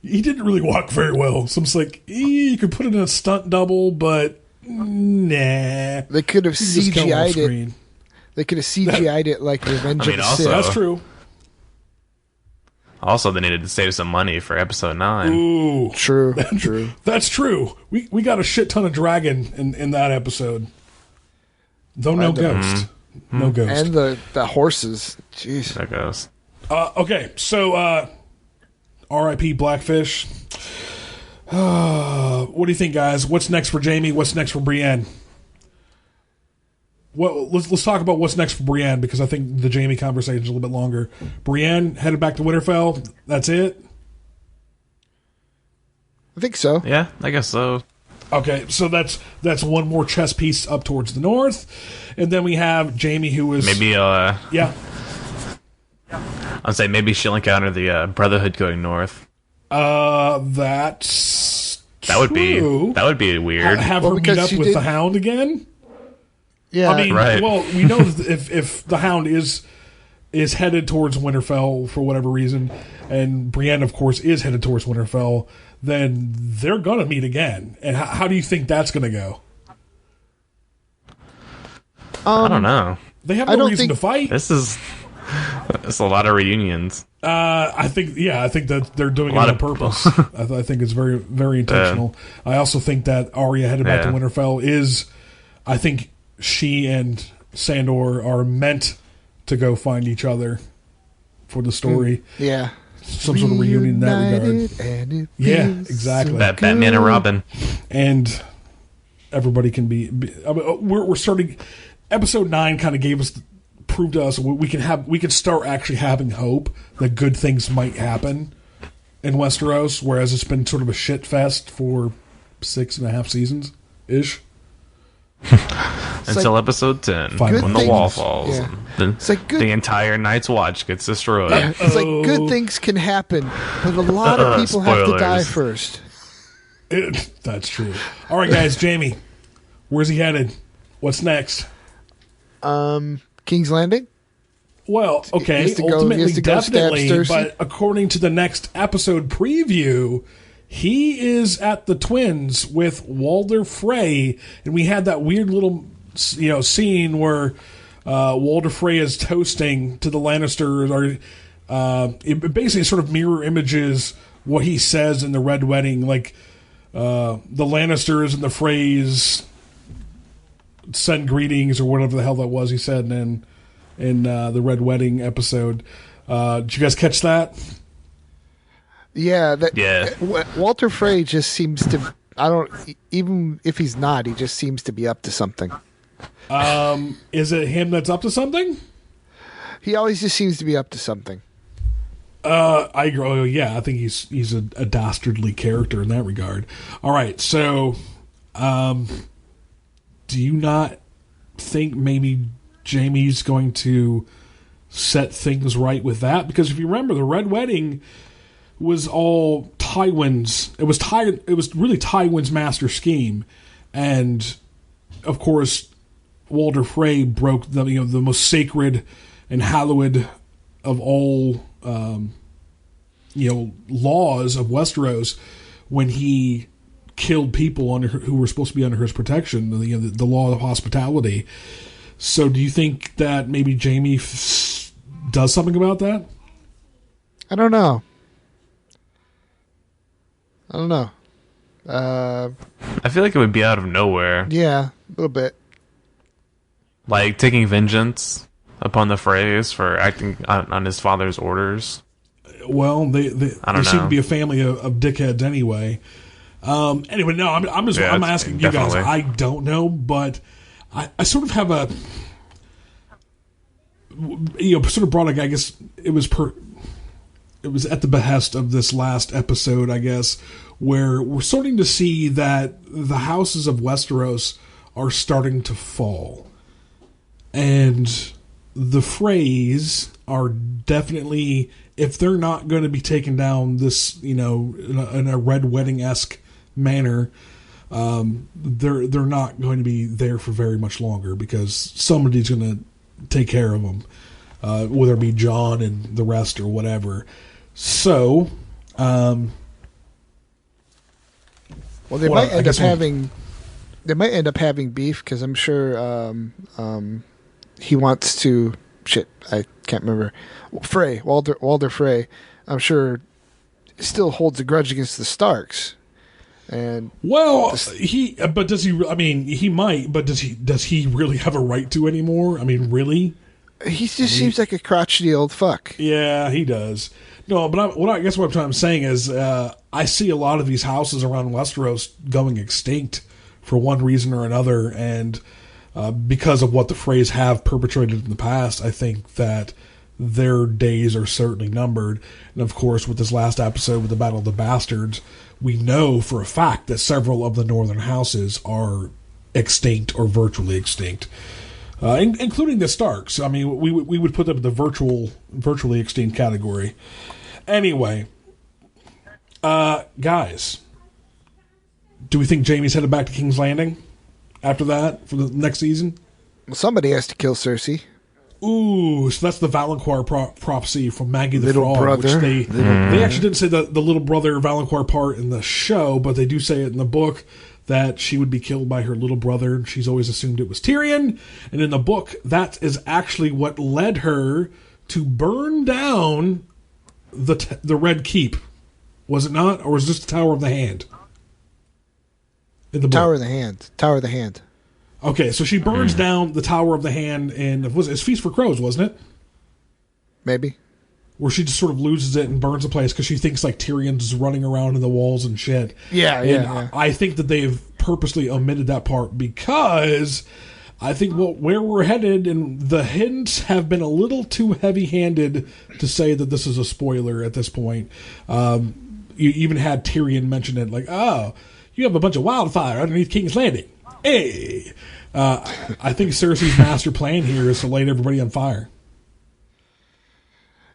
he didn't really walk very well. So I'm just like, you could put it in a stunt double, but nah. They could have CGI'd it. They could have CGI'd it like Revenge of the Sith. That's true. Also, they needed to save some money for episode 9. Ooh, true. That's true. We got a shit ton of dragon in that episode. Though no ghost. Mm-hmm. No ghost. And the horses. Jeez. No ghost. Okay, so R.I.P. Blackfish. What do you think, guys? What's next for Jaime? What's next for Brienne? Well, let's talk about what's next for Brienne, because I think the Jaime conversation is a little bit longer. Brienne headed back to Winterfell. That's it? I think so. Yeah, I guess so. Okay, so that's one more chess piece up towards the north. And then we have Jaime, who is... Maybe, yeah. I'd say maybe she'll encounter the Brotherhood going north. That's true. That would be weird. Have her meet up with the Hound again? Yeah, I mean, right. Well, we know if the Hound is headed towards Winterfell for whatever reason, and Brienne, of course, is headed towards Winterfell, then they're going to meet again. And how do you think that's going to go? I don't know. They have no reason to fight. It's a lot of reunions. I think that they're doing it on purpose. I think it's very, very intentional. I also think that Arya headed back to Winterfell is, I think she and Sandor are meant to go find each other for the story. Yeah. Some sort of reunion in that regard. Yeah, exactly. Batman and Robin. And everybody can be I mean, we're starting. Episode 9 kind of proved to us we can start actually having hope that good things might happen in Westeros, whereas it's been sort of a shit fest for 6.5 seasons ish. Until episode 10, when the wall falls, and the entire Night's Watch gets destroyed. Yeah, it's like good things can happen, but a lot of people have to die first. That's true. All right, guys, Jaime, where's he headed? What's next? King's Landing? Well, okay, ultimately, definitely, but according to the next episode preview, he is at the Twins with Walder Frey, and we had that weird little, scene where Walder Frey is toasting to the Lannisters, or it basically sort of mirror images what he says in the Red Wedding, like Lannisters and the Freys send greetings or whatever the hell that was he said in the Red Wedding episode. Did you guys catch that? Yeah. Yeah. Walter Frey just seems to. Even if he's not, he just seems to be up to something. Is it him that's up to something? He always just seems to be up to something. I agree. Oh, yeah, I think he's a dastardly character in that regard. All right, so do you not think maybe Jaime's going to set things right with that? Because if you remember, the Red Wedding was all Tywin's. It was really Tywin's master scheme, and of course, Walder Frey broke the most sacred and hallowed of all laws of Westeros when he killed people who were supposed to be under his protection. The law of hospitality. So, do you think that maybe Jaime does something about that? I don't know. I feel like it would be out of nowhere. Yeah, a little bit. Like taking vengeance upon the Freys for acting on his father's orders. Well, they seem to be a family of dickheads anyway. Anyway, no, I'm asking you guys. I don't know, but I sort of have a sort of broad. I guess it was at the behest of this last episode, I guess, where we're starting to see that the houses of Westeros are starting to fall, and the Freys are definitely, if they're not going to be taken down this, in a Red Wedding-esque manner, they're not going to be there for very much longer because somebody's going to take care of them, whether it be Jon and the rest or whatever. So, well, they might end up having beef because I'm sure he wants to. Shit, I can't remember. Walder Frey, I'm sure, still holds a grudge against the Starks. And does he? I mean, he might, but does he really have a right to anymore? I mean, really? He just seems like a crotchety old fuck. Yeah, he does. No, but I guess what I'm saying is, I see a lot of these houses around Westeros going extinct for one reason or another, and because of what the Freys have perpetrated in the past, I think that their days are certainly numbered. And of course, with this last episode with the Battle of the Bastards, we know for a fact that several of the northern houses are extinct or virtually extinct, including the Starks. I mean, we would put them in the virtually extinct category. Anyway, guys, do we think Jaime's headed back to King's Landing after that for the next season? Well, somebody has to kill Cersei. Ooh, so that's the Valancourt prophecy from Maggie the little Frog. brother. Which they actually didn't say the little brother Valancourt part in the show, but they do say it in the book that she would be killed by her little brother. She's always assumed it was Tyrion. And in the book, that is actually what led her to burn down the Red Keep. Was it not? Or was this the Tower of the Hand? In the book? Tower of the Hand. Okay, so she burns down the Tower of the Hand in, it's Feast for Crows, wasn't it? Maybe. Where she just sort of loses it and burns the place because she thinks like Tyrion's running around in the walls and shit. Yeah. I think that they've purposely omitted that part because I think where we're headed, and the hints have been a little too heavy-handed to say that this is a spoiler at this point. You even had Tyrion mention it, like, oh, you have a bunch of wildfire underneath King's Landing. Hey! I think Cersei's master plan here is to light everybody on fire.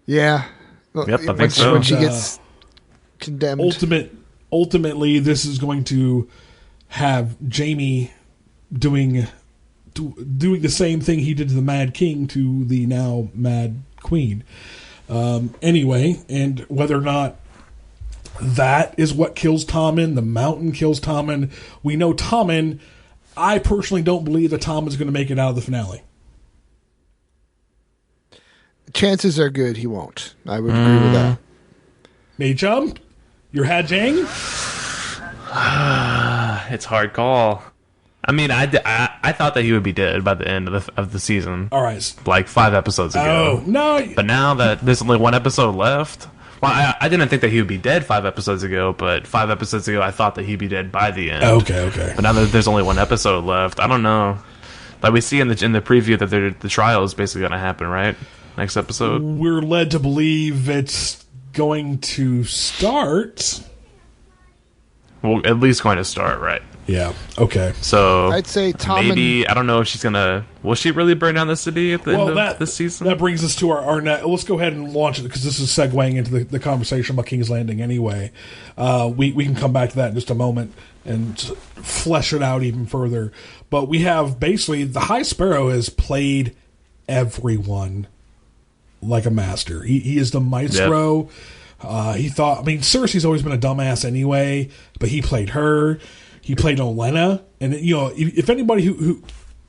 Yeah. Yep, I think so. When she gets condemned. Ultimately, this is going to have Jaime doing the same thing he did to the Mad King to the now Mad Queen. Anyway, and whether or not that is what kills Tommen, the Mountain kills Tommen. We know Tommen. I personally don't believe that Tommen's going to make it out of the finale. Chances are good he won't. I would agree with that. Mei Chum, your Hajang? It's a hard call. I mean, I thought that he would be dead by the end of the season. All right. Like 5 episodes ago. Oh, no. But now that there's only 1 episode left... Well, I didn't think that he would be dead 5 episodes ago, but 5 episodes ago I thought that he'd be dead by the end. Okay. But now that there's only 1 episode left, I don't know. Like we see in the preview that the trial is basically going to happen, right? Next episode. We're led to believe it's going to start. Well, at least going to start, right? Yeah. Okay. So I'd say Tommen. Maybe I don't know if she's gonna. Will she really burn down the city at the end of this season? That brings us to our next. Let's go ahead and launch it because this is segueing into the conversation about King's Landing. Anyway, we can come back to that in just a moment and flesh it out even further. But we have basically the High Sparrow has played everyone like a master. He is the maestro. Yep. He thought. I mean, Cersei's always been a dumbass anyway, but he played her. He played Olenna, and if anybody who,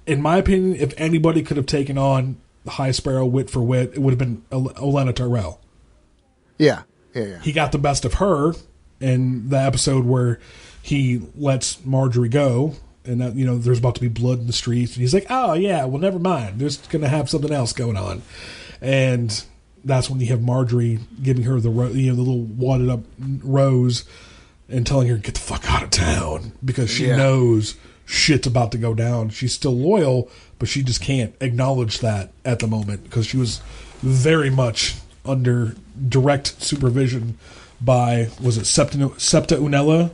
in my opinion, if anybody could have taken on the High Sparrow wit for wit, it would have been Olenna Tyrell. Yeah. He got the best of her in the episode where he lets Maergery go, and that, there's about to be blood in the streets, and he's like, "Oh yeah, well never mind. There's gonna have something else going on," and that's when you have Maergery giving her the little wadded up rose. And telling her, get the fuck out of town. Because she knows shit's about to go down. She's still loyal, but she just can't acknowledge that at the moment. Because she was very much under direct supervision by, was it Septa Unella?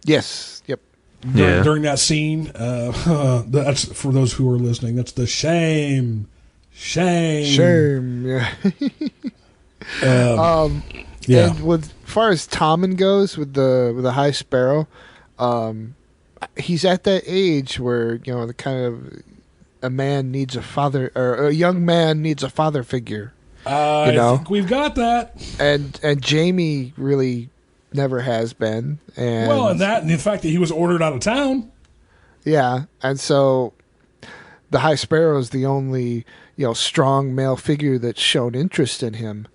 Yes. Yep. During that scene. That's, for those who are listening, that's the shame. Yeah. Yeah. And as far as Tommen goes with the High Sparrow, he's at that age where the kind of a man needs a father, or a young man needs a father figure. I think we've got that. And Jaime really never has been. And and the fact that he was ordered out of town. Yeah, and so the High Sparrow is the only strong male figure that's shown interest in him.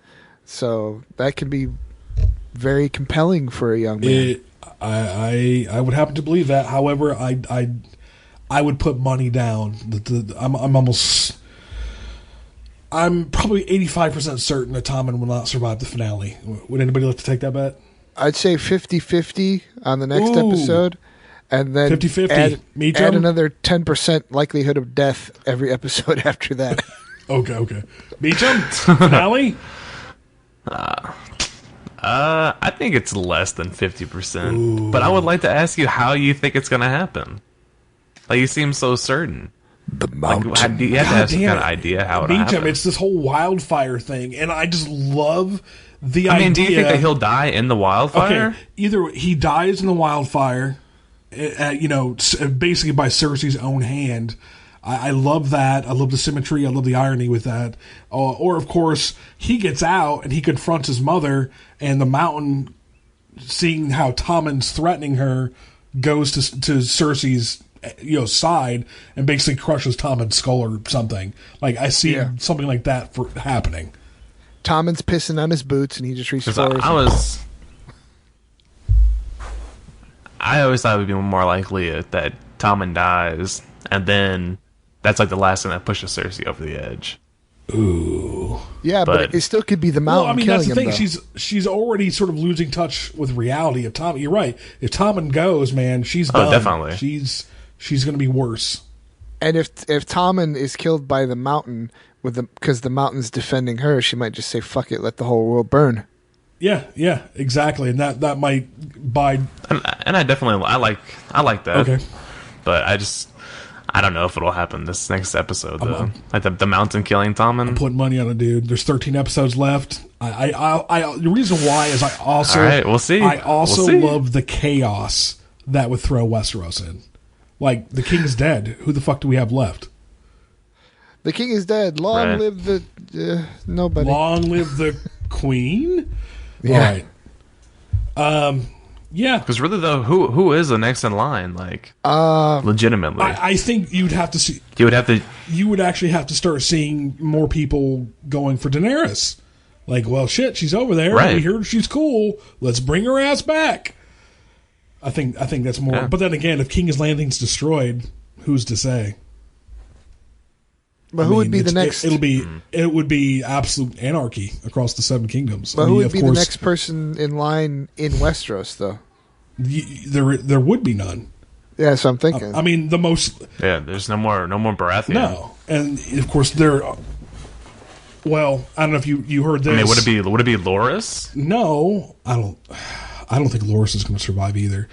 So that can be very compelling for a young man. I would happen to believe that. However, I would put money down. I'm probably 85% certain that Tommen will not survive the finale. Would anybody like to take that bet? I'd say 50-50 on the next episode. And then 50-50. Add another 10% likelihood of death every episode after that. Okay. Meacham? Finale? I think it's less than 50%. But I would like to ask you how you think it's going to happen. Like, you seem so certain. The mountain. Like, you have to have some kind of idea how it'll happen. It's this whole wildfire thing, and I just love the idea. I mean, do you think that he'll die in the wildfire? Okay, either he dies in the wildfire, basically by Cersei's own hand. I love that. I love the symmetry. I love the irony with that. Or, of course, he gets out and he confronts his mother, and the mountain, seeing how Tommen's threatening her, goes to Cersei's side and basically crushes Tommen's skull or something. Like, I see something like that happening. Tommen's pissing on his boots and he just reaches forward. I always thought it would be more likely that Tommen dies, and then that's like the last thing that pushes Cersei over the edge. Ooh. Yeah, but it still could be the mountain killing him. That's the thing. She's already sort of losing touch with reality. If Tommen, you're right. If Tommen goes, man, she's done. Definitely. She's going to be worse. And if Tommen is killed by the mountain because the mountain's defending her, she might just say, "Fuck it, let the whole world burn." Yeah, exactly, and that might buy. And I definitely like that. Okay, but I don't know if it'll happen this next episode though. Like the mountain killing Tommen. I'm putting money on it, dude. There's 13 episodes left. The reason why is I also. All right, we'll see. I also love the chaos that would throw Westeros in. Like, the king's dead. Who the fuck do we have left? The king is dead. Long live the nobody. Long live the queen. Yeah. All right. Yeah. Because really, though, who is the next in line? Like, legitimately, I think you'd have to see. You would actually have to start seeing more people going for Daenerys. Like, well, shit, she's over there. Right. We heard she's cool. Let's bring her ass back. I think that's more. Yeah. But then again, if King's Landing's destroyed, who's to say? But who would be the next? It would be absolute anarchy across the Seven Kingdoms. But who would be the next person in line in Westeros, though? There would be none. Yeah, so I'm thinking. I mean, the most. Yeah, there's no more Baratheon. No, and of course there. Well, I don't know if you heard this. I mean, would it be Loras? No, I don't think Loras is going to survive either.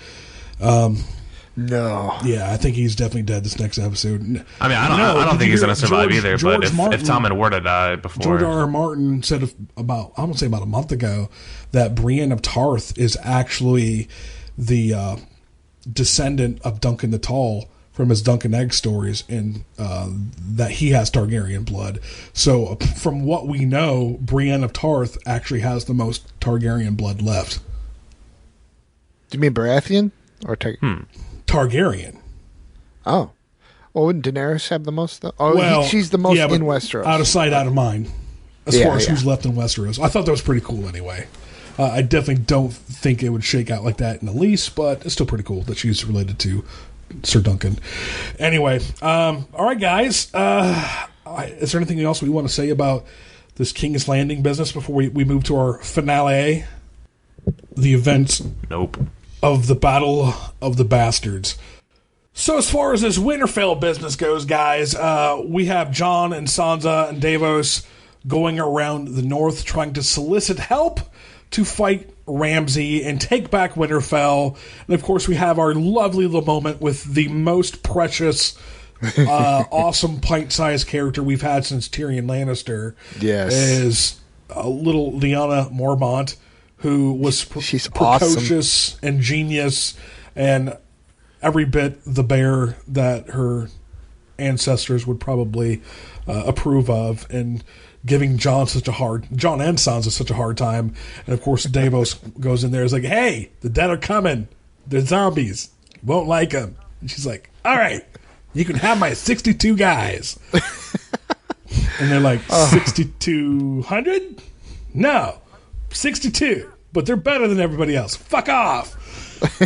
No. Yeah, I think he's definitely dead this next episode. I mean, I don't think he's going to survive either. But if Tommen were to die before, George R. Martin said about a month ago that Brienne of Tarth is actually the descendant of Duncan the Tall from his Dunk and Egg stories, and that he has Targaryen blood. So, from what we know, Brienne of Tarth actually has the most Targaryen blood left. Do you mean Baratheon or Targaryen? Oh, well, wouldn't Daenerys have the most though? Oh, she's the most in Westeros. Out of sight, out of mind. As far as who's left in Westeros, I thought that was pretty cool. Anyway, I definitely don't think it would shake out like that in the least, but it's still pretty cool that she's related to Sir Duncan. Anyway, all right, guys. Is there anything else we want to say about this King's Landing business before we move to our finale? The events of the Battle of the Bastards. So as far as this Winterfell business goes, guys, we have Jon and Sansa and Davos going around the north trying to solicit help to fight Ramsay and take back Winterfell. And of course, we have our lovely little moment with the most precious, awesome pint-sized character we've had since Tyrion Lannister. Yes. Is little Lyanna Mormont, who was she's precocious awesome. And genius and every bit the bear that her ancestors would probably approve of, and giving Jon and Sansa such a hard time. And of course, Davos goes in there, is like, hey, the dead are coming. They're zombies. Won't like them. And she's like, all right, you can have my 62 guys. And they're like, 6,200? No, 62. But they're better than everybody else. Fuck off.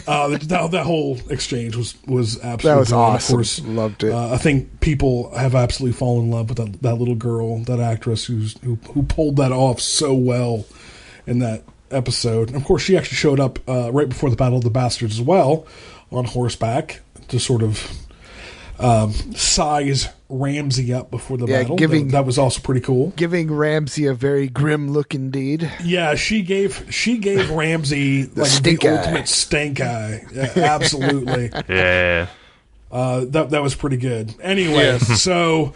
That whole exchange was absolutely that was awesome. Of course, loved it. I think people have absolutely fallen in love with that little girl, that actress who pulled that off so well in that episode. And of course, she actually showed up right before the Battle of the Bastards as well on horseback to sort of size Ramsay up before the battle. That was also pretty cool. Giving Ramsay a very grim look indeed. Yeah, she gave Ramsay the ultimate stink eye. Yeah, absolutely. Yeah. That was pretty good. Anyway, so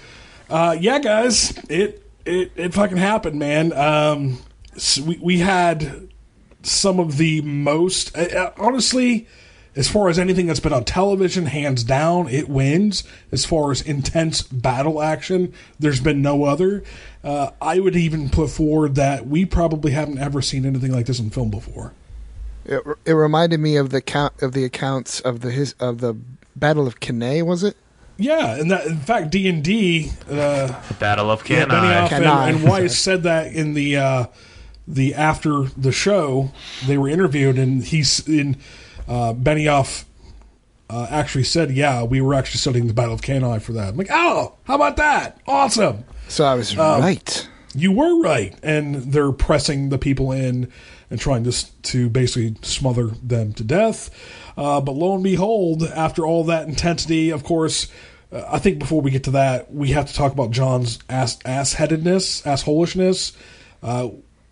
guys, it fucking happened, man. So we had some of the most honestly, as far as anything that's been on television, hands down, it wins. As far as intense battle action, there's been no other. I would even put forward that we probably haven't ever seen anything like this in film before. It reminded me of the accounts of the Battle of Cannae, was it? Yeah, and that, in fact, D&D, the Battle of Cannae. Benioff and Weiss said that in the after the show they were interviewed, and Benioff actually said, yeah, we were actually studying the Battle of Cannae for that. I'm like, oh, how about that? Awesome. So I was right. You were right. And they're pressing the people in and trying to basically smother them to death. But lo and behold, after all that intensity, of course, I think before we get to that, we have to talk about Jon's assholishness.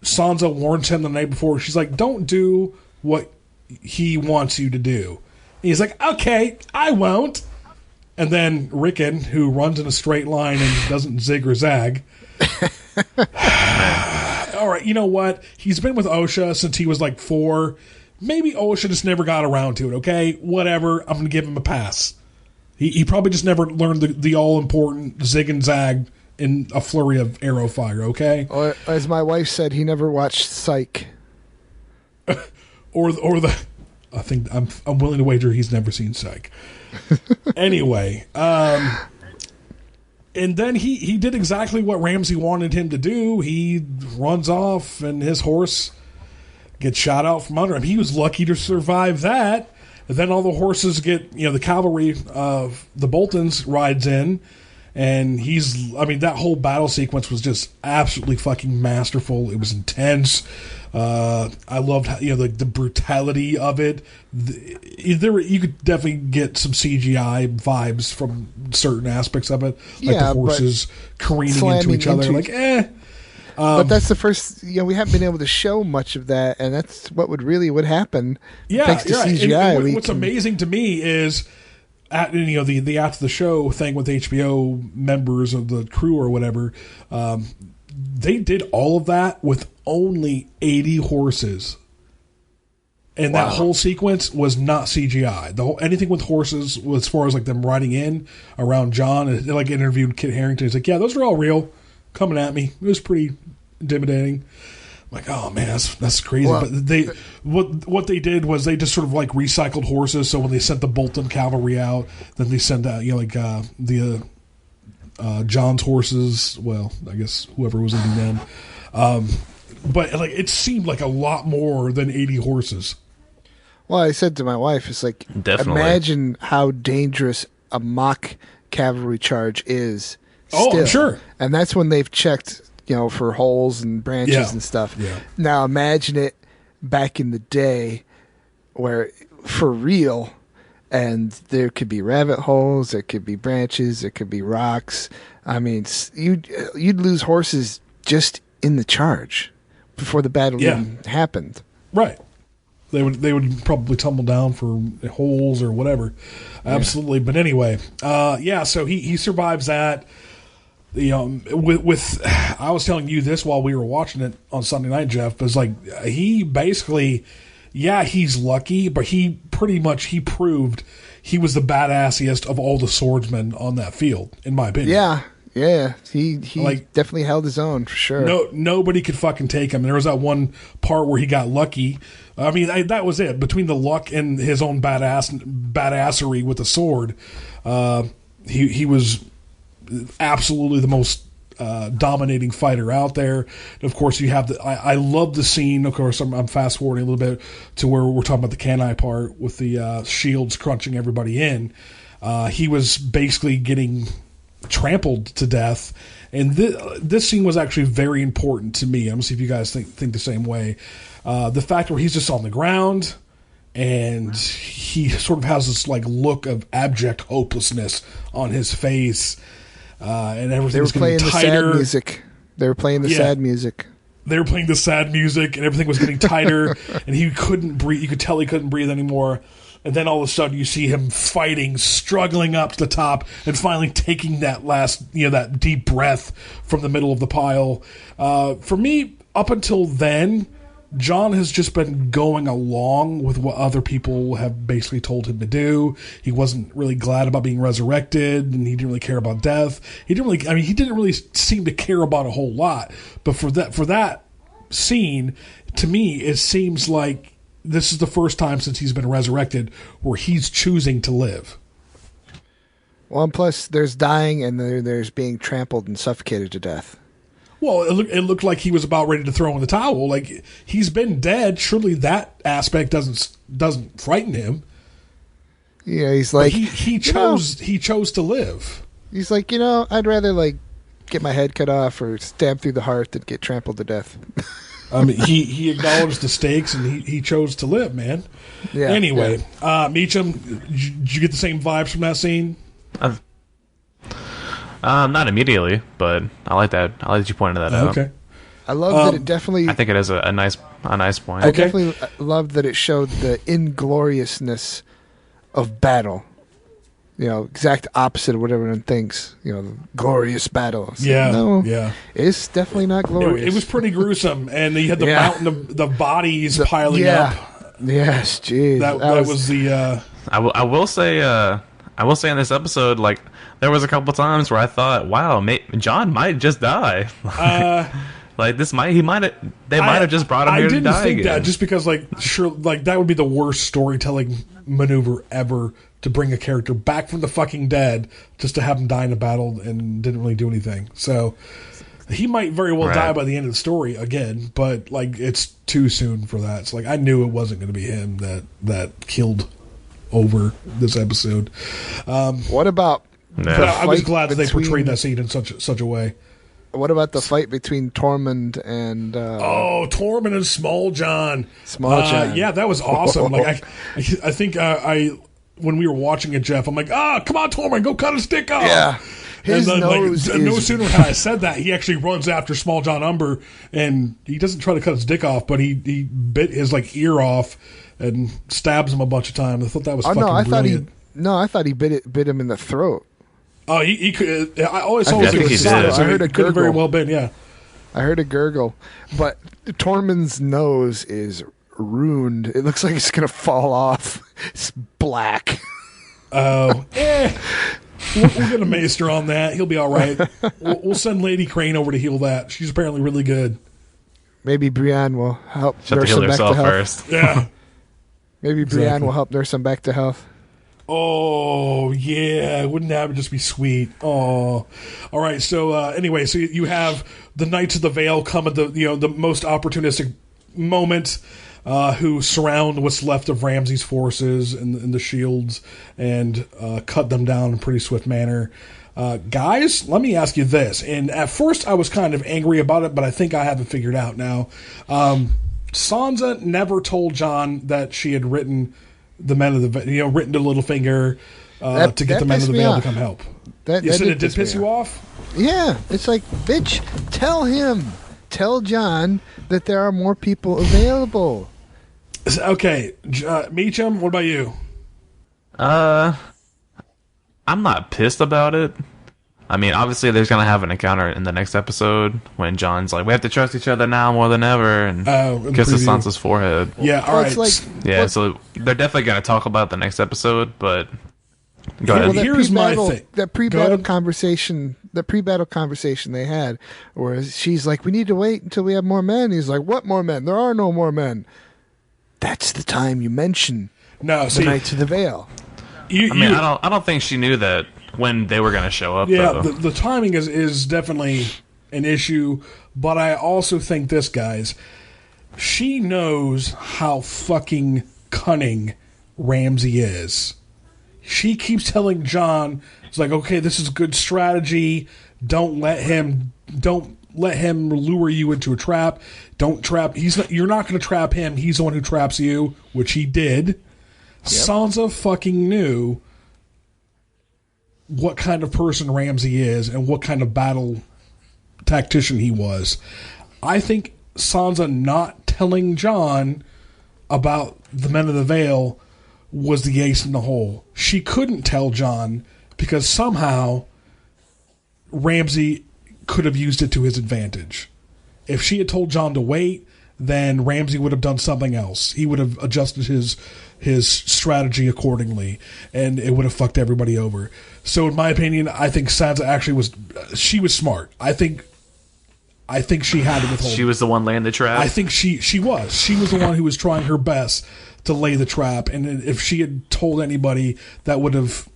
Sansa warns him the night before. She's like, don't do what he wants you to do. And he's like, okay, I won't. And then Rickon, who runs in a straight line and doesn't zig or zag. All right, you know what? He's been with Osha since he was like 4. Maybe Osha just never got around to it, okay? Whatever, I'm going to give him a pass. He probably just never learned the all-important zig and zag in a flurry of arrow fire, okay? Or, as my wife said, he never watched Psych. Or I think I'm willing to wager he's never seen Psych. Anyway, and then he did exactly what Ramsay wanted him to do. He runs off, and his horse gets shot out from under him. He was lucky to survive that. And then all the horses get, the cavalry of the Boltons rides in, and that whole battle sequence was just absolutely fucking masterful. It was intense. I loved how, the brutality of it. You could definitely get some CGI vibes from certain aspects of it, like the horses careening into each other. But that's the first. We haven't been able to show much of that, and that's what would happen. Thanks to CGI. And what's amazing to me is, the after the show thing with HBO members of the crew or whatever. They did all of that with only 80 horses. And that whole sequence was not CGI. Anything with horses, as far as them riding in around Jon, and they interviewed Kit Harington. He's like, yeah, those are all real, coming at me. It was pretty intimidating. I'm like, oh man, that's crazy. Well, but what they did was they just sort of recycled horses. So when they sent the Bolton cavalry out, then they sent out Jon's horses. Well, I guess whoever was leading them. But it seemed like a lot more than 80 horses. Well, I said to my wife, it's definitely. Imagine how dangerous a mock cavalry charge is. Oh, I'm sure. And that's when they've checked, for holes and branches and stuff. Yeah. Now imagine it back in the day, where for real. And there could be rabbit holes, there could be branches, there could be rocks. I mean, you'd lose horses just in the charge before the battle even happened. Right. They would probably tumble down for holes or whatever. Absolutely. But anyway, so he survives that. With I was telling you this while we were watching it on Sunday night, Jeff, but it's he basically, he's lucky, but he proved he was the badassiest of all the swordsmen on that field, in my opinion. Yeah. He definitely held his own, for sure. Nobody could fucking take him. There was that one part where he got lucky. I mean, that was it. Between the luck and his own badassery with the sword, he was absolutely the most dominating fighter out there. And of course, you have I love the scene. Of course, I'm fast forwarding a little bit to where we're talking about the Canai part with the shields crunching everybody in. He was basically getting trampled to death, and this scene was actually very important to me. I'm gonna see if you guys think the same way. The fact where he's just on the ground and he sort of has this look of abject hopelessness on his face. And everything's getting tighter. They were playing the sad music. They were playing the sad music, and everything was getting tighter, and he couldn't breathe. You could tell he couldn't breathe anymore. And then all of a sudden, you see him fighting, struggling up to the top, and finally taking that last, that deep breath from the middle of the pile. For me, up until then, Jon has just been going along with what other people have basically told him to do. He wasn't really glad about being resurrected, and he didn't really care about death. He didn't really seem to care about a whole lot. But for that scene, to me, it seems like this is the first time since he's been resurrected where he's choosing to live. Well, and plus there's dying, and there's being trampled and suffocated to death. Well, it looked like he was about ready to throw in the towel. He's been dead. Surely that aspect doesn't frighten him. Yeah, he's like, he chose to live. He's like, I'd rather get my head cut off or stab through the heart than get trampled to death. I mean, he acknowledged the stakes and he chose to live, man. Yeah. Anyway, Meacham, did you get the same vibes from that scene? Not immediately, but I like that. I like that you pointed that out. Okay. I love that it definitely. I think it is a nice point. I definitely love that it showed the ingloriousness of battle. Exact opposite of what everyone thinks. Glorious battle. So, it's definitely not glorious. It was pretty gruesome, and you had the mountain of the bodies piling up. Yes, geez. That was the. I will say in this episode, there was a couple times where I thought, wow, Jon might just die. They might have just brought him here to die again. I didn't think that, just because, that would be the worst storytelling maneuver ever, to bring a character back from the fucking dead just to have him die in a battle and didn't really do anything. So he might very well die by the end of the story again, but it's too soon for that. It's I knew it wasn't going to be him that killed over this episode. What about? I was glad that they portrayed that scene in such a way. What about the fight between Tormund and? Tormund and Small John. Small John. Yeah, that was awesome. Like I think when we were watching it, Jeff, I'm like, come on, Tormund, go cut his dick off. Yeah. His and then, nose no sooner had I said that, he actually runs after Small John Umber, and he doesn't try to cut his dick off, but he bit his ear off and stabs him a bunch of times. I thought that was fucking brilliant. I thought he bit him in the throat. Oh, he could. I always saw it was he side, did. so I heard it a could have very gurgle. well been, yeah. I heard a gurgle, but Tormund's nose is ruined. It looks like it's gonna fall off. It's black. Oh, we'll get a maester on that. He'll be all right. We'll send Lady Crane over to heal that. She's apparently really good. Maybe Brienne will help She'll have nurse to heal him back to herself health. first. Yeah. Maybe Brienne will help nurse him back to health. Oh, yeah. Wouldn't that just be sweet? Oh. All right. So, anyway, so you have the Knights of the Vale come at the most opportunistic moment, who surround what's left of Ramsay's forces and the shields and cut them down in a pretty swift manner. Guys, let me ask you this. And at first I was kind of angry about it, but I think I have it figured out now. Sansa never told Jon that she had written the Men of the written to Littlefinger to get the Men of the Vale to come help. You said it did piss you off? Yeah, it's like, bitch, tell Jon that there are more people available. Okay, Meacham, what about you? I'm not pissed about it. I mean, obviously, there's gonna have an encounter in the next episode when Jon's like, "We have to trust each other now more than ever," and kisses Sansa's forehead. Yeah, all right. So they're definitely gonna talk about the next episode. But go ahead. Here's my thing. That pre-battle conversation they had, where she's like, "We need to wait until we have more men." He's like, "What more men? There are no more men." That's the time you mention the Knights of the Vale. I don't think she knew that when they were going to show up. Yeah, the timing is definitely an issue, but I also think this, guys, she knows how fucking cunning Ramsay is. She keeps telling Jon, it's like, okay, this is good strategy. Don't let him lure you into a trap. Don't trap. You're not going to trap him. He's the one who traps you, which he did. Yep. Sansa fucking knew what kind of person Ramsay is and what kind of battle tactician he was. I think Sansa not telling Jon about the Men of the Vale was the ace in the hole. She couldn't tell Jon because somehow Ramsay could have used it to his advantage. If she had told Jon to wait, then Ramsay would have done something else. He would have adjusted his strategy accordingly, and it would have fucked everybody over. So in my opinion, I think Sansa actually was smart. I think she had to withhold. She was the one laying the trap? I think she was. She was the one who was trying her best to lay the trap, and if she had told anybody, that would have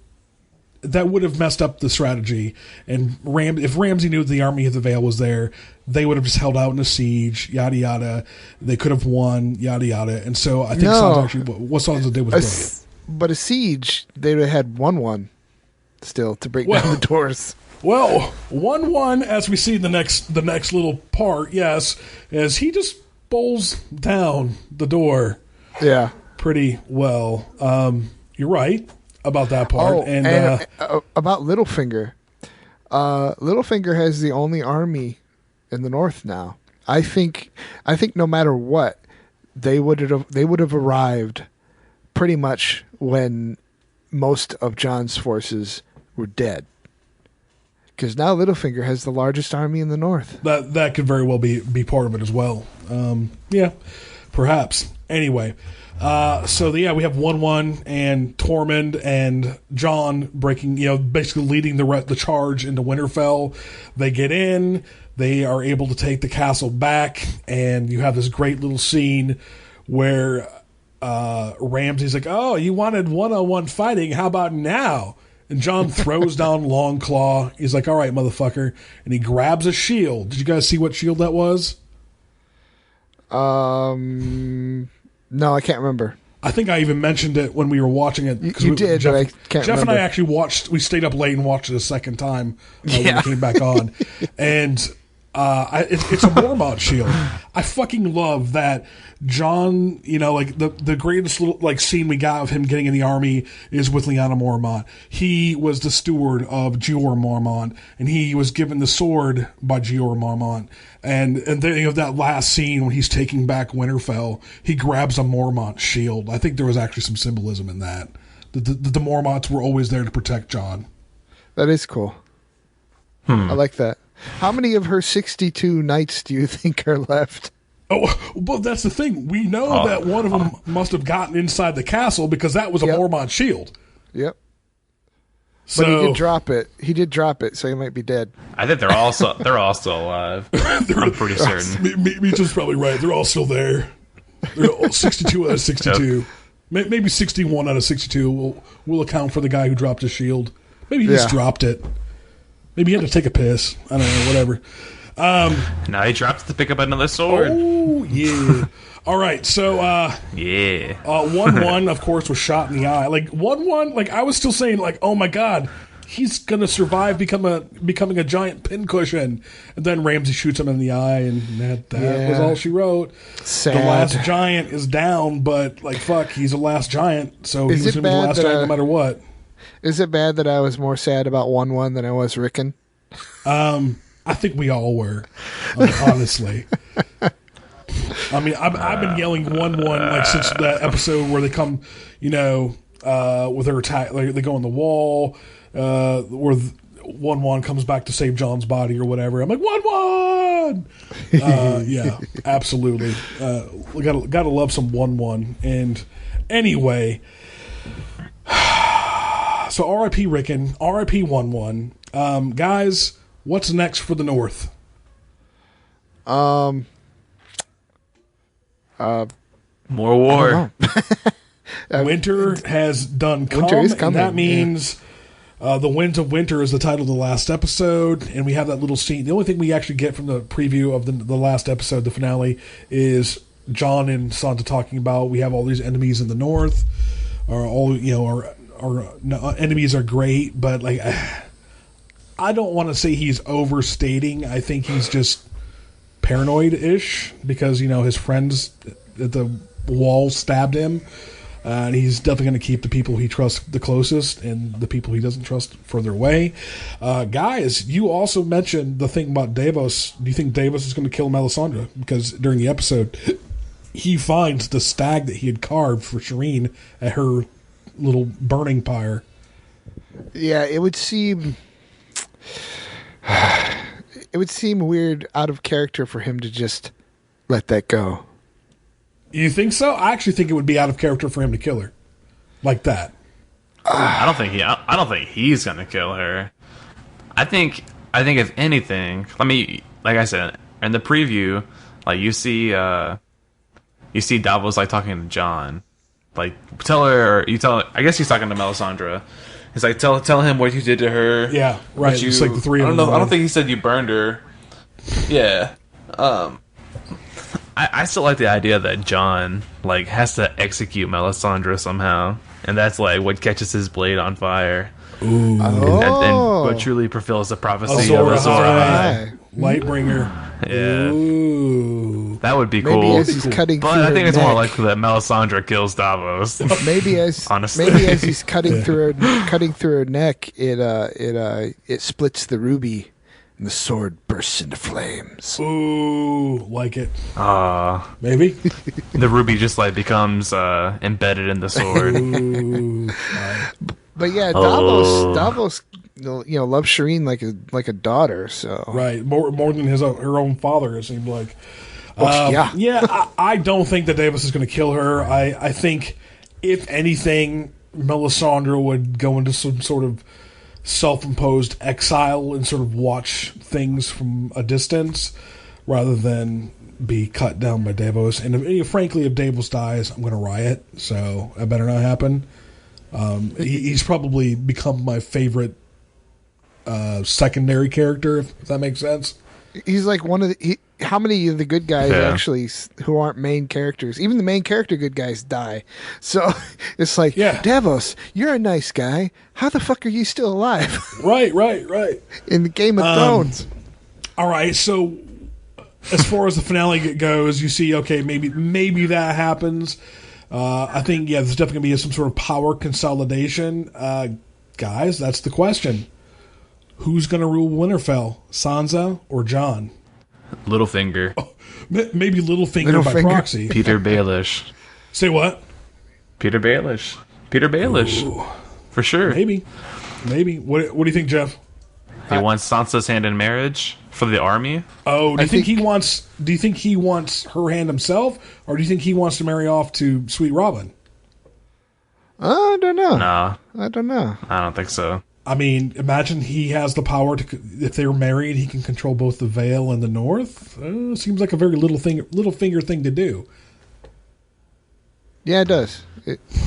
messed up the strategy. And if Ramsay knew the army of the Vale was there, they would have just held out in a siege, yada yada. They could have won, yada yada. And so I think Sansa actually, what Sansa did was brilliant. But a siege, they would have had 1-1 still to break down the doors. Well, 1-1 as we see the next little part, yes, as he just bowls down the door. Yeah, pretty well. You're right about that part. And about Littlefinger. Littlefinger has the only army in the north now. I think no matter what, they would have arrived pretty much when most of Jon's forces were dead. Because now Littlefinger has the largest army in the north. That could very well be part of it as well. Yeah, perhaps. Anyway, we have 1-1 and Tormund and Jon breaking, basically leading the charge into Winterfell. They get in, they are able to take the castle back, and you have this great little scene where Ramsay's like, "Oh, you wanted one-on-one fighting? How about now?" And Jon throws down Longclaw. He's like, "All right, motherfucker," and he grabs a shield. Did you guys see what shield that was? No, I can't remember. I think I even mentioned it when we were watching it. You did, Jeff, but I can't Jeff remember. and I actually we stayed up late and watched it a second time when it came back on. And it's a Mormont shield. I fucking love that Jon, like the greatest little scene we got of him getting in the army is with Lyanna Mormont. He was the steward of Jeor Mormont, and he was given the sword by Jeor Mormont. And then you have that last scene when he's taking back Winterfell, he grabs a Mormont shield. I think there was actually some symbolism in that. The Mormonts were always there to protect Jon. That is cool. I like that. How many of her 62 knights do you think are left? Oh, well, that's the thing. We know that one of them must have gotten inside the castle because that was a Mormont shield. Yep. So, but he did drop it. He did drop it, so he might be dead. I think they're all still alive. I'm pretty certain. Mitchell's probably right. They're all still there. They're all 62 out of 62. Yep. Maybe 61 out of 62. We'll account for the guy who dropped his shield. Maybe he just dropped it. Maybe he had to take a piss. I don't know, whatever. Now he dropped it to pick up another sword. Oh, yeah. All right, so... 1-1, of course, was shot in the eye. 1-1, I was still saying, oh my god, he's going to survive becoming a giant pincushion. And then Ramsay shoots him in the eye, and that was all she wrote. Sad. The last giant is down, but, fuck, he's the last giant, so he's going to be the last giant no matter what. Is it bad that I was more sad about 1-1 than I was Rickon? I think we all were, honestly. I mean, I've been yelling 1-1 since that episode where they come, with their attack, they go on the wall, where 1-1 comes back to save Jon's body or whatever. I'm like 1-1. Yeah, absolutely. Gotta love some 1-1. And anyway. So R.I.P. Rickon, R.I.P. 1-1. Guys, what's next for the North? More war. Winter has done come, Winter is coming, and that means The Winds of Winter is the title of the last episode, and we have that little scene. The only thing we actually get from the preview of the last episode, the finale, is Jon and Sansa talking about we have all these enemies in the North, or all our enemies are great, but I don't want to say he's overstating. I think he's just paranoid-ish because his friends at the wall stabbed him, and he's definitely going to keep the people he trusts the closest and the people he doesn't trust further away. Guys, you also mentioned the thing about Davos. Do you think Davos is going to kill Melisandre? Because during the episode, he finds the stag that he had carved for Shireen at her little burning pyre. Yeah, it would seem weird, out of character for him to just let that go. You think so? I actually think it would be out of character for him to kill her like that. I don't think he's gonna kill her. I think if anything, like I said in the preview, you see Davos talking to Jon. Tell her, I guess he's talking to Melisandre. He's like, tell him what you did to her. Yeah, right. It's the three of them. I don't think he said you burned her. Yeah. I still like the idea that Jon has to execute Melisandre somehow, and that's what catches his blade on fire. Ooh. And what truly fulfills the prophecy of Azor Ahai. Lightbringer. Yeah. Ooh. That would be maybe cool. As he's cutting but through I think her it's neck. more likely that Melisandre kills Davos. Maybe as he's cutting through her neck, it splits the ruby, and the sword bursts into flames. Ooh, like it. Maybe the ruby just becomes embedded in the sword. Ooh. But yeah, Davos, loves Shireen like a daughter. So right, more than her own father. It seemed like. Yeah. I don't think that Davos is going to kill her. I think, if anything, Melisandre would go into some sort of self-imposed exile and sort of watch things from a distance rather than be cut down by Davos. And frankly, if Davos dies, I'm going to riot. So that better not happen. He's probably become my favorite secondary character, if that makes sense. He's like one of the. How many of the good guys actually who aren't main characters? Even the main character good guys die. So it's like, Davos, you're a nice guy. How the fuck are you still alive? Right. In the Game of Thrones. All right, so as far as the finale goes, you see, okay, maybe that happens. I think, there's definitely going to be some sort of power consolidation. Guys, that's the question. Who's going to rule Winterfell, Sansa or Jon? Littlefinger. Oh, maybe Littlefinger by proxy. Peter Baelish. Say what? Peter Baelish. Ooh. For sure. Maybe. What do you think, Jeff? He wants Sansa's hand in marriage for the army. Oh, do you think he wants her hand himself, or do you think he wants to marry off to Sweet Robin? I don't know. No. I don't know. I don't think so. I mean, imagine he has the power to, if they're married, he can control both the Vale and the North. Seems like a very little finger thing to do. Yeah, it does.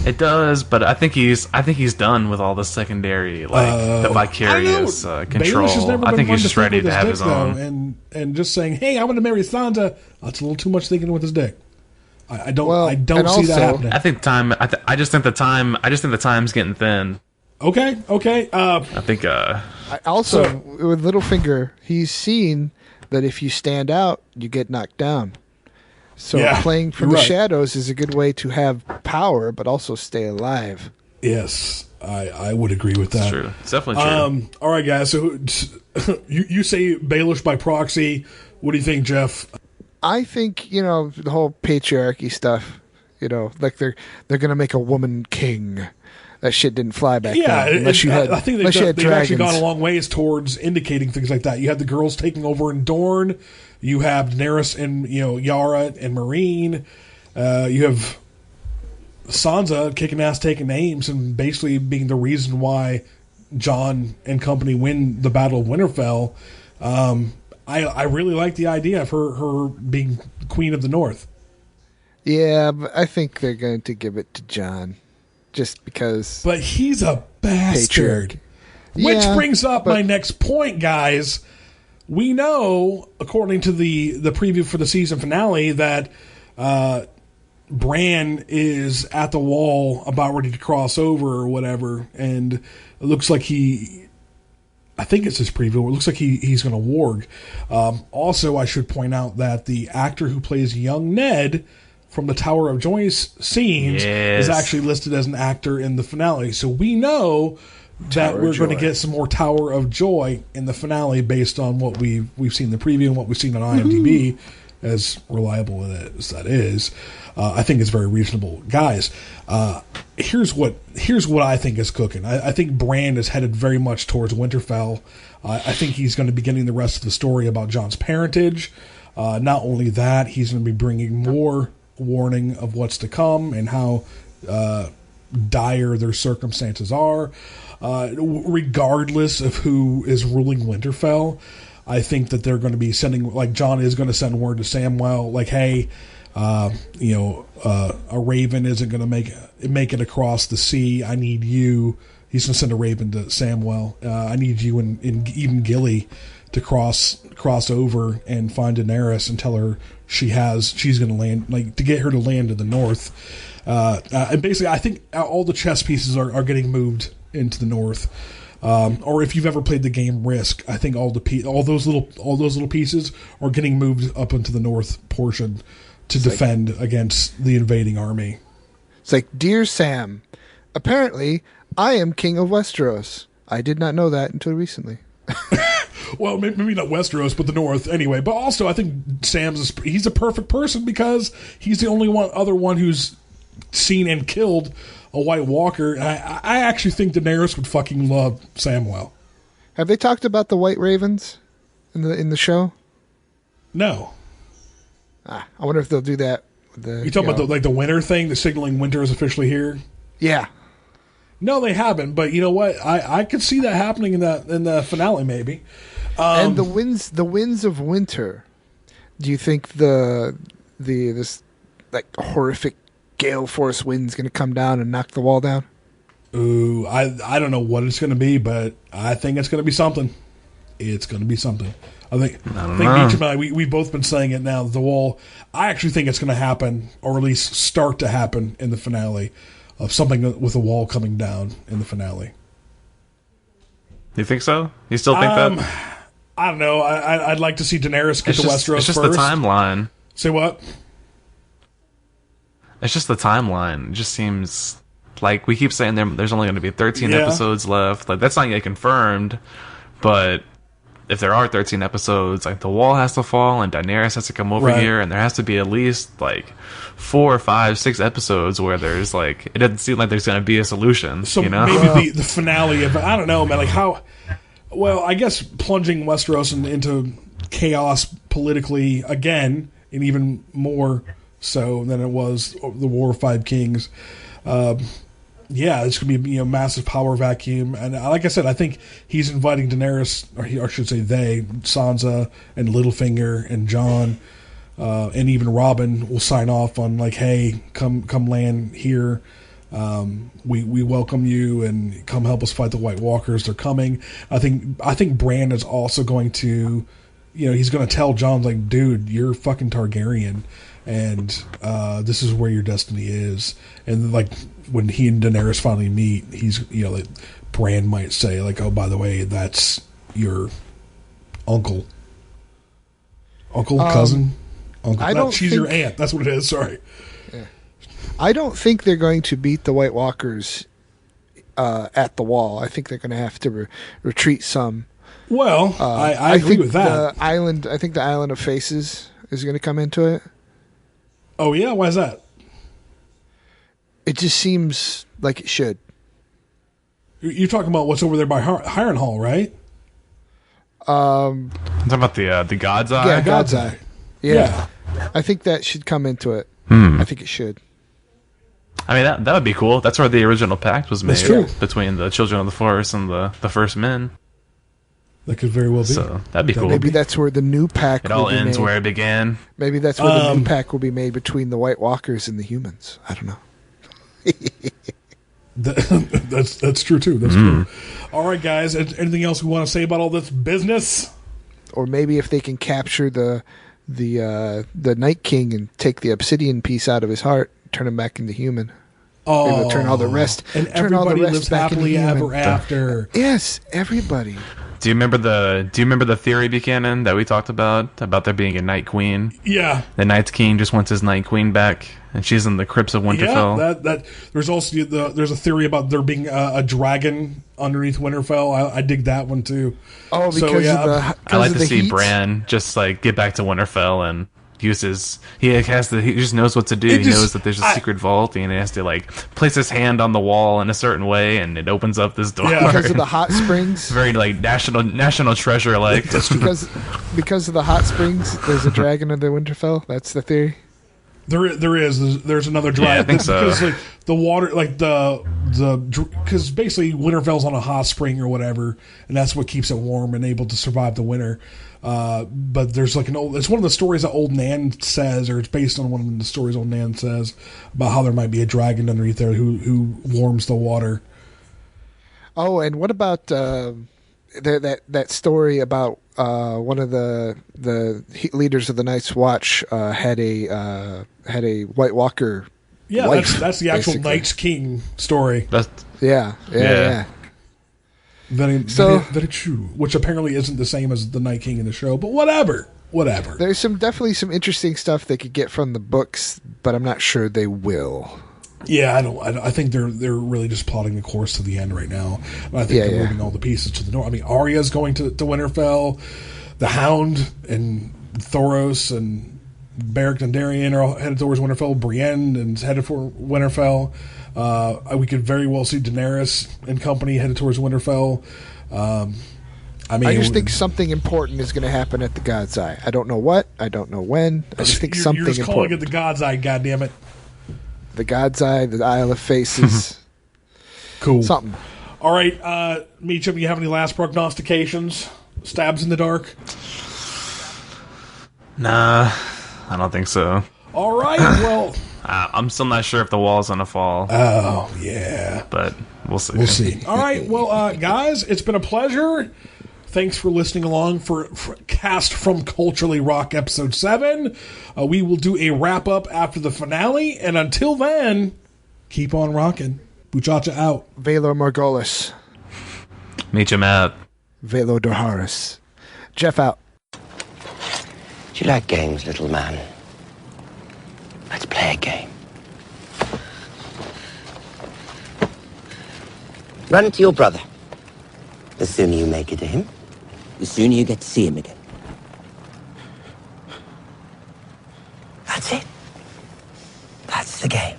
It does, but I think he's done with all the secondary, the vicarious control. I think he's just ready to have his own. And just saying, "Hey, I want to marry Sansa." That's a little too much thinking with his dick. I don't see that happening. I think I just think the time's getting thin. Okay. I think. With Littlefinger, he's seen that if you stand out, you get knocked down. So playing from the shadows is a good way to have power, but also stay alive. Yes, I would agree with that. It's true. It's definitely true. All right, guys. So you say Baelish by proxy. What do you think, Jeff? I think the whole patriarchy stuff. Like they're going to make a woman king. That shit didn't fly back then. I think they've actually gone a long ways towards indicating things like that. You have the girls taking over in Dorne. You have Daenerys and Yara and Mereen. You have Sansa kicking ass, taking names, and basically being the reason why Jon and company win the Battle of Winterfell. I really like the idea of her being Queen of the North. Yeah, but I think they're going to give it to Jon. Just because. But he's a bastard. Which brings up my next point, guys. We know, according to the preview for the season finale, that Bran is at the wall about ready to cross over or whatever. And it looks like I think it's his preview. It looks like he's going to warg. Also, I should point out that the actor who plays young Ned from the Tower of Joy scenes is actually listed as an actor in the finale. So we know that we're going to get some more Tower of Joy in the finale based on what we've seen in the preview and what we've seen on IMDb. As reliable as that is, I think it's very reasonable. Guys, here's what I think is cooking. I think Bran is headed very much towards Winterfell. I think he's going to be getting the rest of the story about Jon's parentage. Not only that, he's going to be bringing more warning of what's to come and how dire their circumstances are. Regardless of who is ruling Winterfell, I think that they're going to be sending, like Jon is going to send word to Samwell, like, hey, a raven isn't going to make it across the sea. I need you. He's going to send a raven to Samwell. I need you and even Gilly to cross over and find Daenerys and tell her she's going to land, like to get her to land to the north. And basically, I think all the chess pieces are getting moved into the north. Or if you've ever played the game Risk, I think all those little pieces are getting moved up into the north portion to defend against the invading army. It's like, dear Sam, apparently I am king of Westeros. I did not know that until recently. Well, maybe not Westeros, but the North anyway. But also, I think he's a perfect person because he's the only other one who's seen and killed a White Walker. I actually think Daenerys would fucking love Samwell. Have they talked about the White Ravens in the show? No. I wonder if they'll do that. You talking about the winter thing, the signaling winter is officially here? Yeah. No, they haven't. But you know what? I could see that happening in the finale, maybe. And the winds of winter. Do you think this like horrific gale force wind's going to come down and knock the wall down? Ooh, I don't know what it's going to be, but I think it's going to be something. it's going to be something. I think know. Meech and I, we've both been saying it now. The wall, I actually think it's going to happen, or at least start to happen in the finale, of something with a wall coming down in the finale. You think so? You still think that? I don't know. I'd like to see Daenerys get to Westeros It's just first. the timeline. Say what? It's just the timeline. It just seems like we keep saying there's only going to be 13 episodes left. Like, that's not yet confirmed, but if there are 13 episodes, like, the wall has to fall and Daenerys has to come over here, and there has to be at least like 4 or 5, 6 episodes where there's like, it doesn't seem like there's going to be a solution. So you know? maybe the finale of, I don't know, man. Like, how? Well, I guess plunging Westeros into chaos politically again, and even more so than it was the War of Five Kings. Yeah, it's going to be a massive power vacuum. And like I said, I think he's inviting Daenerys, or I should say they, Sansa and Littlefinger and Jon, and even Robin will sign off on, like, hey, come land here. We welcome you, and come help us fight the White Walkers. They're coming. I think Bran is also going to, he's going to tell Jon, like, dude, you're fucking Targaryen, and this is where your destiny is. And like when he and Daenerys finally meet, he's like, Bran might say, like, oh, by the way, that's your uncle, cousin, uncle. She's your aunt. That's what it is. Sorry. I don't think they're going to beat the White Walkers at the wall. I think they're going to have to retreat some. Well, I agree with that. I think the Island of Faces is going to come into it. Oh, yeah? Why is that? It just seems like it should. You're talking about what's over there by Harrenhal, right? I'm talking about the God's Eye? Yeah, God's Eye. Yeah. I think that should come into it. I think it should. I mean, that would be cool. That's where the original pact was made. That's true. Between the Children of the Forest and the First Men. That could very well be. So that'd be cool. Maybe that's where the new pact. It all ends where it began. Maybe that's where the new pact will be made between the White Walkers and the humans. I don't know. That's true too. That's true. All right, guys. Anything else we want to say about all this business? Or maybe if they can capture the Night King and take the obsidian piece out of his heart, turn him back into human. Oh, maybe turn all the rest. And everybody lives happily ever after. Yes, everybody. Do you remember the theory, Buchanan, that we talked about there being a Night Queen? Yeah. The Night King just wants his Night Queen back, and she's in the crypts of Winterfell. Yeah, that there's also there's a theory about there being a dragon underneath Winterfell. I dig that one too. Oh, because of the I like to see heat? Bran just like get back to Winterfell and he just knows what to do. He knows that there's a secret vault, and he has to like place his hand on the wall in a certain way, and it opens up this door. Yeah, because of the hot springs. Very like national treasure like. because of the hot springs, there's a dragon under Winterfell. That's the theory. There is. There's another dragon. Yeah, I think so. Because like the water, like because basically Winterfell's on a hot spring or whatever, and that's what keeps it warm and able to survive the winter. But there's like it's one of the stories that Old Nan says, or it's based on one of the stories Old Nan says about how there might be a dragon underneath there who warms the water. Oh, and what about that story about one of the leaders of the Night's Watch had a White Walker. Yeah, wife, that's the actual basically. Night's King story. Yeah. Very true. Which apparently isn't the same as the Night King in the show, but whatever. There's definitely some interesting stuff they could get from the books, but I'm not sure they will. Yeah, I think they're really just plotting the course to the end right now. I think they're moving all the pieces to the north. I mean, Arya's going to Winterfell. The Hound and Thoros and Beric Dondarrion are headed towards Winterfell. Brienne is headed for Winterfell. We could very well see Daenerys and company headed towards Winterfell. I just think something important is going to happen at the God's Eye. I don't know what. I don't know when. I just think something important. You're just calling it the God's Eye, goddammit. The God's Eye, the Isle of Faces. Cool. Something. All right, Meechum, you have any last prognostications? Stabs in the dark? Nah, I don't think so. All right, well... I'm still not sure if the wall's going to fall. Oh, yeah. But we'll see. We'll see. All right, well, guys, it's been a pleasure. Thanks for listening along for Cast from Culturally Rock Episode 7. We will do a wrap-up after the finale, and until then, keep on rocking. Buchacha out. Valor Morghulis. Meet you, Matt. Velo Dorharis. Jeff out. Do you like games, little man? Let's play a game. Run to your brother. The sooner you make it to him, the sooner you get to see him again. That's it. That's the game.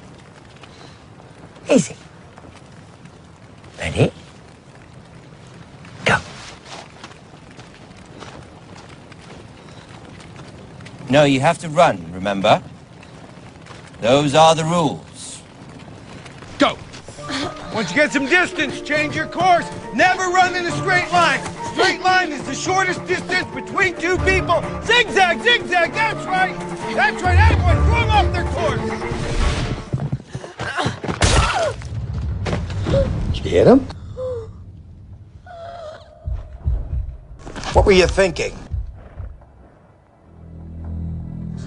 Easy. Ready? Go. No, you have to run, remember? Those are the rules. Go! Once you get some distance, change your course. Never run in a straight line. Straight line is the shortest distance between two people. Zigzag, zigzag, that's right. That's right, everyone throw them off their course. Did you hear them? What were you thinking?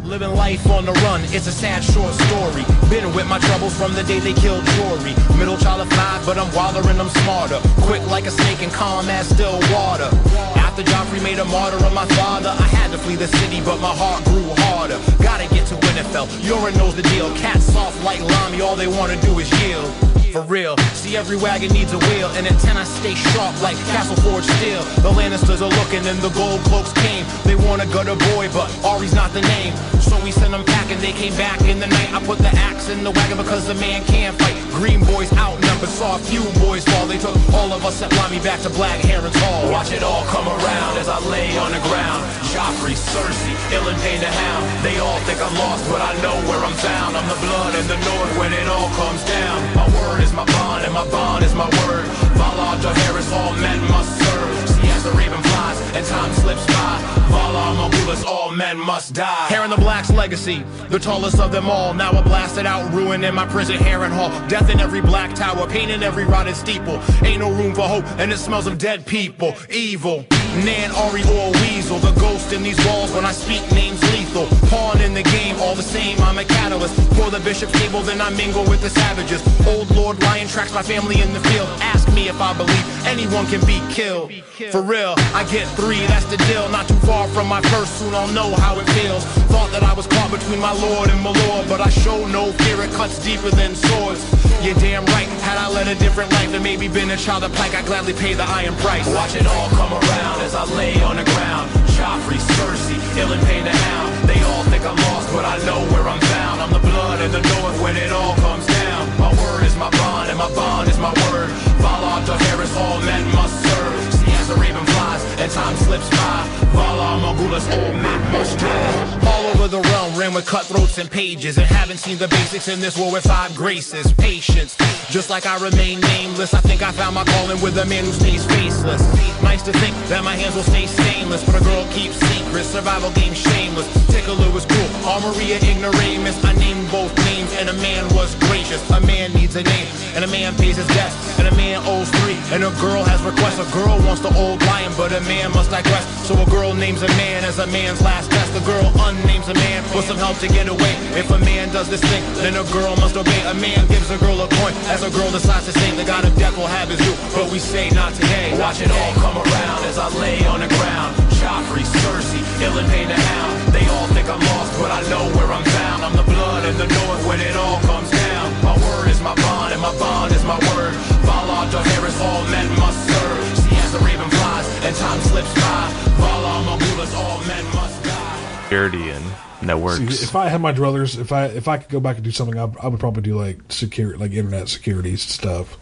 Living life on the run, it's a sad short story. Been with my troubles from the day they killed Jory. Middle child of 5, but I'm wilder and I'm smarter. Quick like a snake and calm as still water. After Joffrey made a martyr of my father, I had to flee the city, but my heart grew harder. Gotta get to Winterfell, Yoren knows the deal. Cats soft like Lamy, all they wanna do is yield. For real, see every wagon needs a wheel. And at 10 I stay sharp like Castle Forge steel. The Lannisters are looking and the gold cloaks came. They want a gutter boy, but Ari's not the name. So we sent them packing, they came back in the night. I put the axe in the wagon because the man can't fight. Green boys outnumbered, saw a few boys fall. They took all of us at Lamy back to Black Heron's Hall. Watch it all come around as I lay on the ground. Joffrey, Cersei, Ill and Pain the Hound. They all think I'm lost, but I know where I'm found. I'm the blood in the north when it all comes down. My word is my bond, and my bond is my word. Valar Dohaeris, all men must serve. See as the raven flies, and time slips by. Valar Morghulis, all men must die. Heron the Black's legacy, the tallest of them all. Now a blasted out ruin in my prison Heron Hall. Death in every black tower, pain in every rotted steeple. Ain't no room for hope, and it smells of dead people. Evil, Nan, Ari, or Weasel. The ghost in these walls when I speak names lethal. Pawn in the game, all the same, I'm a catalyst. Pour the bishop's table, then I mingle with the savages. Old Lord Lion tracks my family in the field. Ask me if I believe anyone can be killed. For real, I get 3, that's the deal. Not too far from my first, soon I'll know how it feels. Thought that I was caught between my lord and my lord, but I show no fear, it cuts deeper than swords. You're damn right, had I led a different life and maybe been a child of Pike, I'd gladly pay the iron price. Watch it all come around as I lay on the ground. Joffrey, Cersei, Ill and Pain the Hound. They all think I'm lost, but I know where I'm found. I'm the blood in the north when it all comes down. My word is my bond, and my bond is my word. Valar Dohaeris, all men must serve. See as the raven flies, and time slips by. Valar Morghulis, all men must die. All over the realm, ran with cutthroats and pages, and haven't seen the basics in this war with 5 graces. Patience, just like I remain nameless. I think I found my calling with a man who stays faceless. Nice to think that my hands will stay stainless, but a girl keeps secrets. Survival game shameless. Tickler was cool, Armoria ignoramus. I named both names, and a man was gracious. A man needs a name, and a man pays his debts, and a man owes 3, and a girl has requests. A girl wants the old lion, but a man must digress. So a girl names a man as a man's last test. The girl unnames a man for some help to get away. If a man does this thing, then a girl must obey. A man gives a girl a coin as a girl decides to sing. The god of death will have his due, but we say not today. Watch it all come around as I lay on the ground. Joffrey, Cersei, Ill and Pain the Hound. They all think I'm lost, but I know where I'm found. I'm the blood in the north when it all comes down. My word is my bond, and my bond is my word. Valar Dohaeris, all men must serve. See as the raven flies, and time slips by. Valar Morghulis, all men must die. Security and networks. See, if I had my druthers, if I could go back and do something, I would probably do like internet security stuff.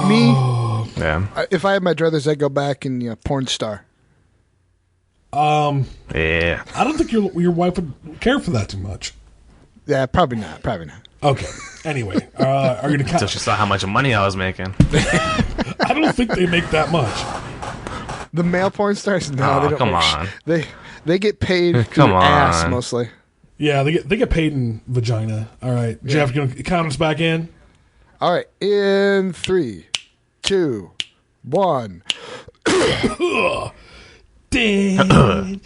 Me? Yeah. If I had my druthers, I'd go back and porn star. Yeah. I don't think your wife would care for that too much. Yeah, probably not. Probably not. Okay. Anyway, are you gonna? Until she saw how much money I was making. I don't think they make that much. The male porn stars? No, they don't. Come on. They get paid to Come on. ass mostly. Yeah, they get paid in vagina. All right, yeah. Jeff, you gonna count us back in? All right, in 3, 2, 1. Dead.